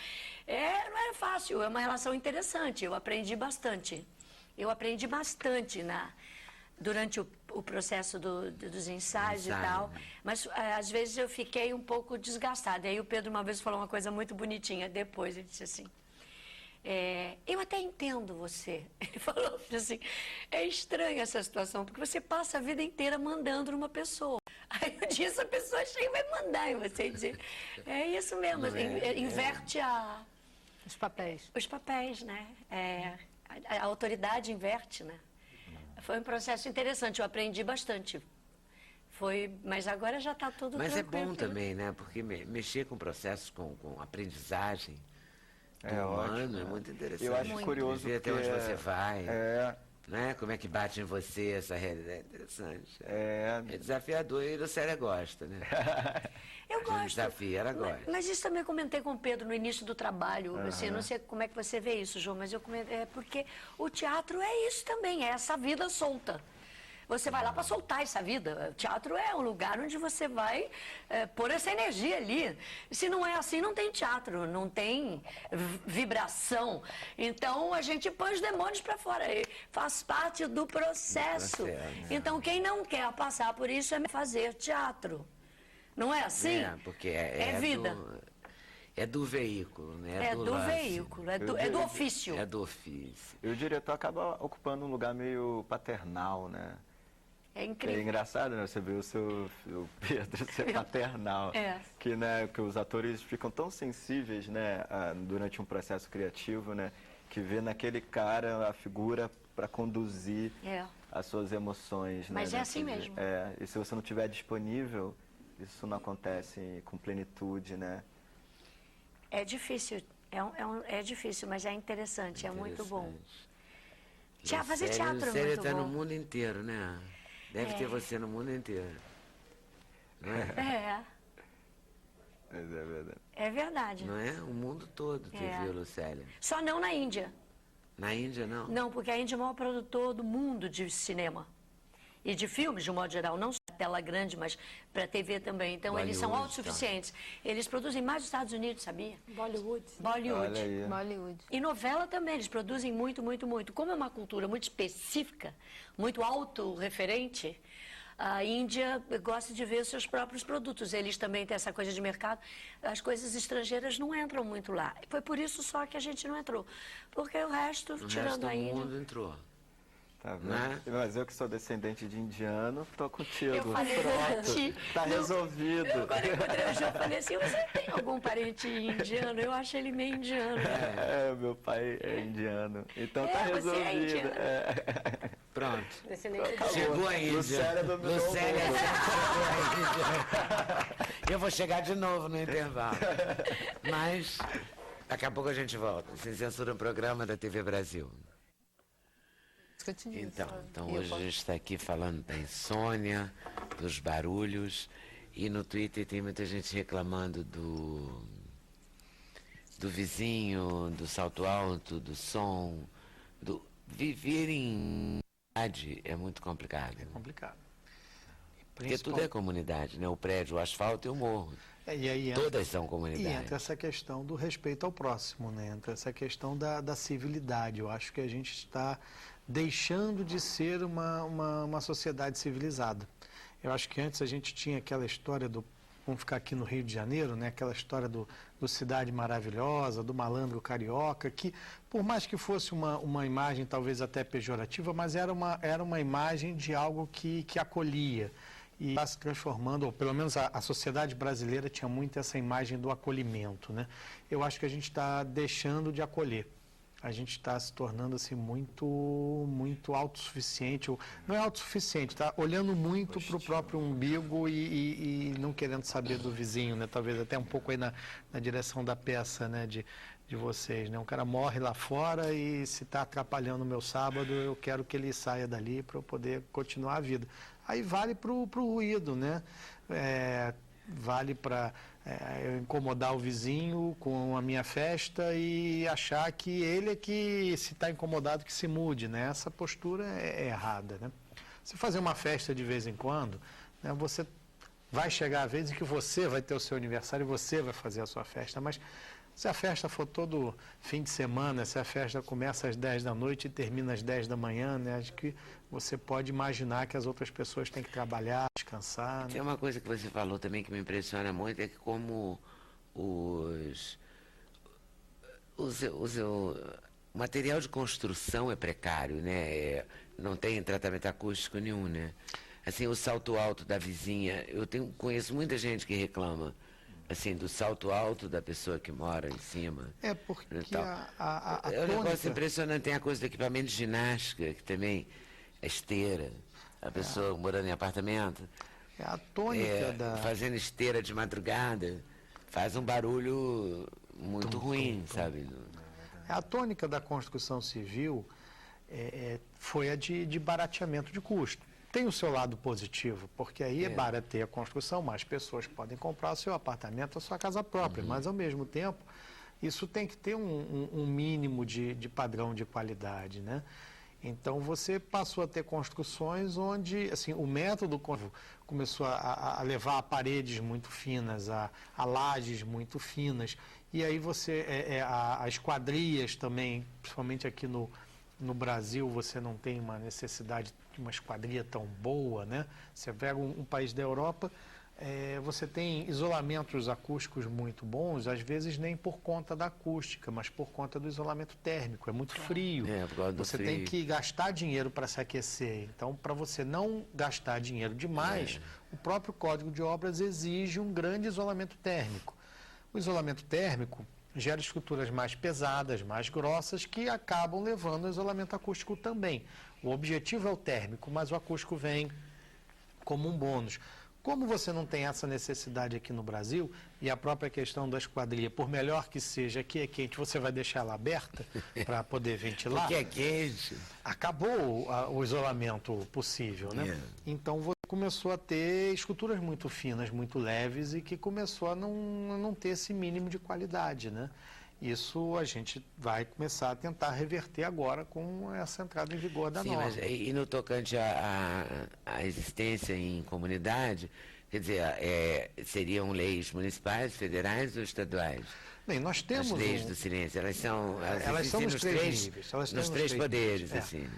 C: não é fácil, é uma relação interessante. Eu aprendi bastante. Durante o processo dos ensaios e tal, mas às vezes eu fiquei um pouco desgastada. Aí o Pedro uma vez falou uma coisa muito bonitinha, depois ele disse assim, eu até entendo você. Ele falou assim, é estranha essa situação, porque você passa a vida inteira mandando numa pessoa. Aí um dia essa pessoa chega e vai mandar em você e dizer, é isso mesmo, inverte
D: os papéis.
C: Os papéis, né? A autoridade inverte, né? Foi um processo interessante, eu aprendi bastante. Mas agora já está tudo
A: tranquilo. Mas é bom
C: né?
A: também, né? Porque mexer com processos, com aprendizagem
F: ótimo,
A: é muito interessante.
F: Eu acho curioso
A: ver até onde você vai.
F: Né?
A: Como é que bate em você essa realidade? É interessante. É desafiador e a Lucélia gosta, né?
C: Eu gosto.
A: Desafia, ela gosta.
C: Mas isso também comentei com o Pedro no início do trabalho. Assim, eu não sei como é que você vê isso, João, mas eu comentei, porque o teatro é isso também, é essa vida solta. Você vai lá para soltar essa vida. O teatro é um lugar onde você vai pôr essa energia ali. Se não é assim, não tem teatro, não tem vibração. Então, a gente põe os demônios para fora. Faz parte do processo. Então, quem não quer passar por isso é fazer teatro. Não é assim?
A: Porque
C: é vida.
A: É do veículo, né?
C: É do
A: lance.
C: veículo, é do ofício.
A: É do ofício.
F: E o diretor acaba ocupando um lugar meio paternal, né?
C: É
F: É
C: incrível.
F: engraçado, né? Você vê o seu Pedro ser paternal.
C: É.
F: Que, né, que os atores ficam tão sensíveis, né, durante um processo criativo, né? Que vê naquele cara a figura para conduzir
C: É.
F: as suas emoções.
C: Mas
F: né,
C: é assim
F: dentro de-
C: mesmo.
F: É, e se você não estiver disponível, isso não acontece com plenitude, né?
C: É difícil, é difícil, mas é interessante, é muito bom. Fazer teatro é
A: Lucélia
C: muito
A: tá no
C: bom.
A: mundo inteiro, né? Deve ter você no mundo inteiro. Não é?
F: Mas é verdade.
C: É verdade.
A: Não é? O mundo todo te
C: É.
A: viu, Lucélia.
C: Só não na Índia.
A: Na Índia, não?
C: Não, porque a Índia é o maior produtor do mundo de cinema. E de filmes, de um modo geral, não só tela grande, mas para TV também. Então, eles são
A: Bollywood,
C: autossuficientes. Eles produzem mais nos Estados Unidos, sabia?
D: Bollywood.
C: Bollywood.
F: Olha aí.
B: Bollywood.
C: E novela também, eles produzem muito, muito, muito. Como é uma cultura muito específica, muito autorreferente, a Índia gosta de ver os seus próprios produtos. Eles também têm essa coisa de mercado. As coisas estrangeiras não entram muito lá. Foi por isso só que a gente não entrou. Porque o resto,
A: O
C: tirando
A: resto do
C: a Índia...
A: mundo entrou.
F: Tá vendo?
A: Né?
F: Mas eu que sou descendente de indiano, tô contigo.
C: Eu falei,
F: Pronto, tá
C: não,
F: resolvido.
C: Quando eu encontrei o Gil, eu falei assim, você tem algum parente indiano? Eu acho ele meio indiano.
F: É, meu pai é indiano. Então tá
C: você é
F: resolvido.
C: indiano.
A: Pronto.
D: Descendente de
A: Chegou a Índia.
F: Lucélia dominou o
A: Lucélia
F: mundo.
A: chegou a Índia. Eu vou chegar de novo no intervalo. Mas daqui a pouco a gente volta. Sem censura, um programa da TV Brasil.
B: Isso que eu te disse.
A: Então
B: E eu
A: hoje a
B: posso-
A: gente está aqui falando da insônia, dos barulhos, e no Twitter tem muita gente reclamando do vizinho, do salto alto, do som, do viver em cidade é muito complicado.
E: Complicado.
A: Porque tudo é comunidade, né? O prédio, o asfalto e o morro.
E: E aí entra,
A: Todas são
E: e
A: comunidades.
E: entra essa questão do respeito ao próximo, né? Entra essa questão da civilidade. Eu acho que a gente está deixando de ser uma sociedade civilizada. Eu acho que antes a gente tinha aquela história do, vamos ficar aqui no Rio de Janeiro, né? Aquela história do Cidade Maravilhosa, do malandro carioca, que por mais que fosse uma imagem talvez até pejorativa, mas era uma imagem de algo que acolhia. E está se transformando, ou pelo menos a sociedade brasileira tinha muito essa imagem do acolhimento, né? Eu acho que a gente está deixando de acolher. A gente está se tornando assim muito autossuficiente. Não é autossuficiente, está olhando muito para o próprio umbigo e não querendo saber do vizinho, né? Talvez até um pouco aí na direção da peça, né? De vocês, né? Um cara morre lá fora e se está atrapalhando o meu sábado, eu quero que ele saia dali para eu poder continuar a vida. Aí vale para o ruído, né? Vale para eu incomodar o vizinho com a minha festa e achar que ele é que, se está incomodado, que se mude, né? Essa postura é errada, né? Se fazer uma festa de vez em quando, né, você vai chegar a vez em que você vai ter o seu aniversário e você vai fazer a sua festa, mas se a festa for todo fim de semana, se a festa começa às 10 da noite e termina às 10 da manhã, né, acho que você pode imaginar que as outras pessoas têm que trabalhar, descansar. Né?
A: Tem uma coisa que você falou também que me impressiona muito, é que como o material de construção é precário, né? Não tem tratamento acústico nenhum, né? Assim, o salto alto da vizinha, conheço muita gente que reclama, assim, do salto alto da pessoa que mora em cima.
E: É porque
A: Então,
E: a
A: é um negócio
E: tônica...
A: impressionante, tem a coisa do equipamento de ginástica, que também é esteira, a pessoa morando em apartamento,
E: A tônica da...
A: fazendo esteira de madrugada, faz um barulho muito ruim, sabe?
E: A tônica da construção civil foi a de barateamento de custo. Tem o seu lado positivo, porque aí barateia a construção, mais pessoas podem comprar o seu apartamento, a sua casa própria, mas ao mesmo tempo isso tem que ter um mínimo de padrão de qualidade, né? Então você passou a ter construções onde assim, o método começou a levar a paredes muito finas, a lajes muito finas, e aí as esquadrias também, principalmente aqui no Brasil, você não tem uma necessidade de uma esquadria tão boa, né? Você pega um país da Europa, você tem isolamentos acústicos muito bons, às vezes nem por conta da acústica, mas por conta do isolamento térmico. É muito frio.
A: Por causa do
E: Você
A: frio.
E: tem que gastar dinheiro para se aquecer. Então, para você não gastar dinheiro demais, o próprio Código de Obras exige um grande isolamento térmico. O isolamento térmico gera estruturas mais pesadas, mais grossas, que acabam levando ao isolamento acústico também. O objetivo é o térmico, mas o acústico vem como um bônus. Como você não tem essa necessidade aqui no Brasil, e a própria questão da esquadria, por melhor que seja, aqui é quente, você vai deixar ela aberta para poder ventilar.
A: Porque é quente.
E: Acabou o isolamento possível, né? Então você começou a ter estruturas muito finas, muito leves e que começou a não ter esse mínimo de qualidade, né? Isso a gente vai começar a tentar reverter agora com essa entrada em vigor da norma.
A: Mas, e no tocante à existência em comunidade, quer dizer, seriam leis municipais, federais ou estaduais?
E: Bem, nós temos
A: as leis do silêncio, elas são
E: nos três níveis.
A: Nos três poderes, assim.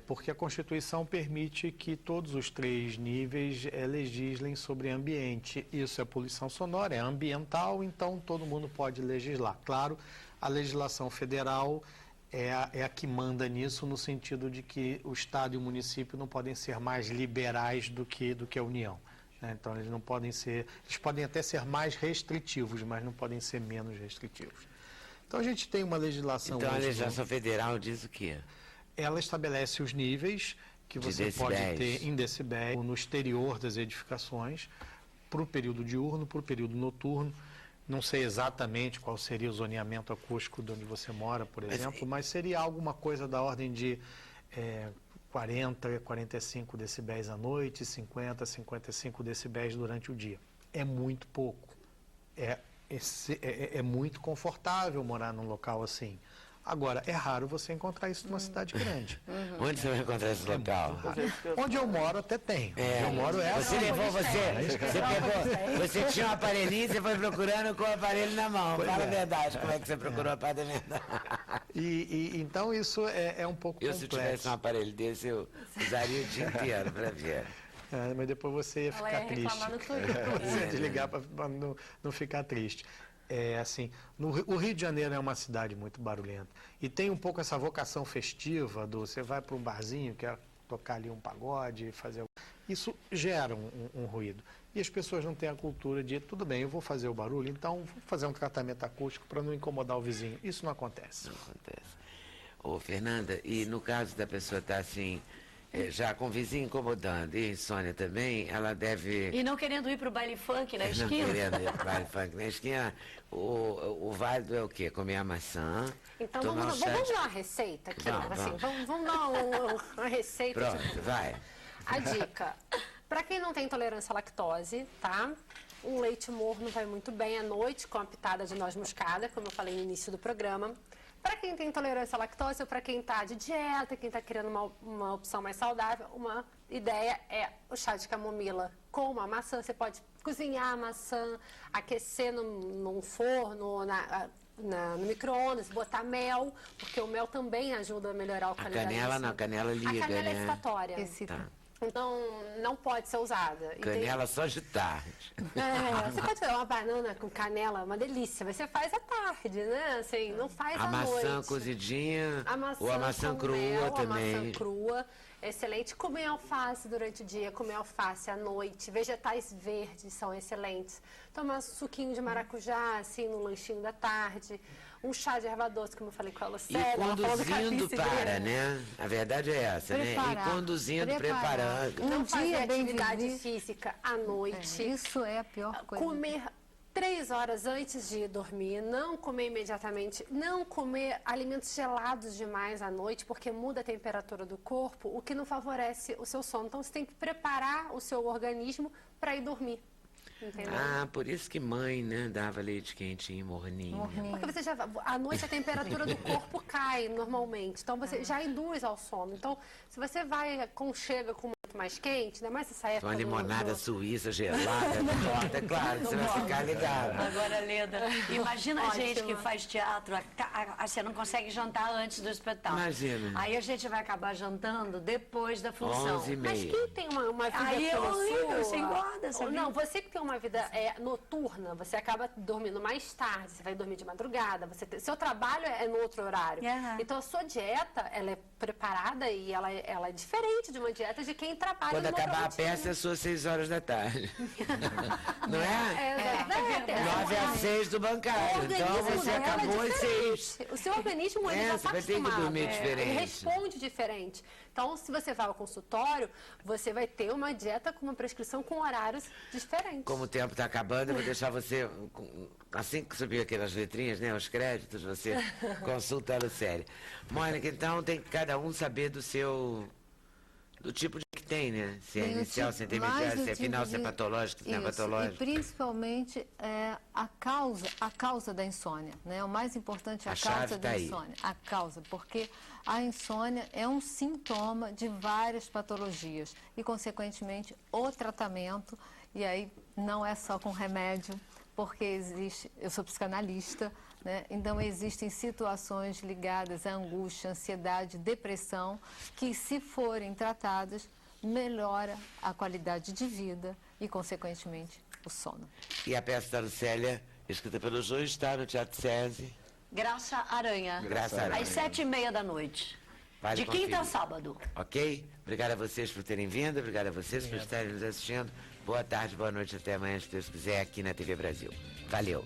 E: Porque a Constituição permite que todos os três níveis legislem sobre ambiente. Isso é poluição sonora, é ambiental, então todo mundo pode legislar. Claro, a legislação federal é a que manda nisso, no sentido de que o Estado e o município não podem ser mais liberais do que a União. Então, eles não podem ser, eles podem até ser mais restritivos, mas não podem ser menos restritivos. Então, a gente tem uma legislação...
A: Então, a legislação federal diz o quê?
E: Ela estabelece os níveis que você pode ter em decibéis no exterior das edificações, para o período diurno, para o período noturno. Não sei exatamente qual seria o zoneamento acústico de onde você mora, por exemplo, mas seria alguma coisa da ordem de 40, 45 decibéis à noite, 50, 55 decibéis durante o dia. É muito pouco. É muito confortável morar num local assim. Agora, é raro você encontrar isso numa cidade grande.
A: Onde você vai encontrar esse local?
E: Onde eu moro até tem. Onde eu moro
A: Você levou você tinha um aparelhinho, você foi procurando com o aparelho na mão. Fala a verdade, como é que você procurou o aparelho?
E: Então isso é um pouco complexo.
A: Se eu tivesse um aparelho desse, eu usaria o dia inteiro para ver.
E: Mas depois você ia ficar triste. Você ia desligar para não ficar triste. O Rio de Janeiro é uma cidade muito barulhenta e tem um pouco essa vocação festiva você vai para um barzinho, quer tocar ali um pagode, fazer... Isso gera um ruído. E as pessoas não têm a cultura de, tudo bem, eu vou fazer o barulho, então vou fazer um tratamento acústico para não incomodar o vizinho. Isso não acontece.
A: Não acontece. Ô, Fernanda, e no caso da pessoa estar assim... já com o vizinho incomodando e insônia também, ela deve...
C: E não querendo ir para o baile funk na esquina.
A: Não querendo ir para o baile funk na esquina. O válido é o quê? Comer a maçã.
D: Então vamos dar uma receita aqui. Vamos dar uma receita.
A: Pronto, vai.
D: A dica. Para quem não tem intolerância à lactose, tá? Um leite morno vai muito bem à noite com a pitada de noz moscada, como eu falei no início do programa. Para quem tem intolerância à lactose ou para quem está de dieta, quem está querendo uma opção mais saudável, uma ideia é o chá de camomila com uma maçã. Você pode cozinhar a maçã, aquecer num forno, no micro-ondas, botar mel, porque o mel também ajuda a melhorar o qualidade.
A: A canela liga,
D: a canela
A: né?
D: É excitatória. Então, não pode ser usada.
A: Canela só de tarde.
D: Você pode fazer uma banana com canela, uma delícia. Mas você faz à tarde, né? Assim, não faz à noite.
A: A maçã cozidinha ou a maçã crua
D: mel,
A: também.
D: A maçã crua, excelente. Comer alface durante o dia, comer alface à noite. Vegetais verdes são excelentes. Tomar suquinho de maracujá, assim, no lanchinho da tarde. Um chá de erva doce, como eu falei com ela.
A: E conduzindo para, né? A verdade é essa, né? E conduzindo, preparando.
D: Não fazer atividade física à noite.
B: Isso é a pior coisa.
D: Comer 3 horas antes de dormir, não comer imediatamente, não comer alimentos gelados demais à noite, porque muda a temperatura do corpo, o que não favorece o seu sono. Então, você tem que preparar o seu organismo para ir dormir. Entendeu?
A: Por isso que mãe, né, dava leite quentinho, morninho.
D: Porque você à noite a temperatura do corpo cai normalmente, então você já induz ao sono. Então, se você chega com uma muito mais quente, ainda mais essa época
A: Uma limonada suíça gelada, não importa, é claro, você vai ficar ligado.
C: Agora, Leda, imagina a gente que faz teatro, você não consegue jantar antes do espetáculo.
A: Imagina.
C: Aí a gente vai acabar jantando depois da função.
A: 11h30.
D: Mas quem tem uma vida
C: Aí é
D: como
C: horrível,
D: sua,
C: você engorda, sabe?
D: Não, você que tem uma vida noturna, você acaba dormindo mais tarde, você vai dormir de madrugada, seu trabalho é no outro horário. Então a sua dieta, ela é preparada e ela é diferente de uma dieta de quem trabalha
A: Quando
D: numa
A: acabar a
D: rotina.
A: peça, é suas 6 horas da tarde. Não é?
D: É
A: 9 às 6 do bancário. Então você acabou às 6.
D: O seu organismo ele já
A: Você
D: está
A: vai ter que
D: acostumado.
A: dormir diferente.
D: Ele responde diferente. Então, se você vai ao consultório, você vai ter uma dieta com uma prescrição com horários diferentes.
A: Como o tempo está acabando, eu vou deixar você, assim que subir aquelas letrinhas, né, os créditos, você consulta a Lucélia. Mônica, então tem que cada um saber do tipo de que tem, né? Se é
B: Tem o
A: inicial,
B: tipo-
A: se é
B: mais
A: intermediário,
B: o
A: se é
B: tipo
A: final, se é
B: de-
A: patológico, se não é
B: Isso,
A: patológico.
B: E principalmente a causa da insônia, né? O mais importante é
A: A
B: a
A: chave
B: causa
A: tá
B: da
A: aí.
B: insônia. A causa, porque a insônia é um sintoma de várias patologias e, consequentemente, o tratamento, e aí não é só com remédio, porque eu sou psicanalista, né? Então existem situações ligadas à angústia, ansiedade, depressão, que se forem tratadas, melhora a qualidade de vida e, consequentemente, o sono.
A: E a peça da Lucélia, escrita pelo Jô, está no Teatro SESI.
C: Graça Aranha.
A: Graça Aranha.
C: Às 7h30 da noite.
A: Vale
C: De quinta a
A: conferir.
C: sábado.
A: Ok? Obrigado a vocês por terem vindo, obrigado a vocês por estarem nos assistindo. Boa tarde, boa noite, até amanhã, se Deus quiser, aqui na TV Brasil. Valeu!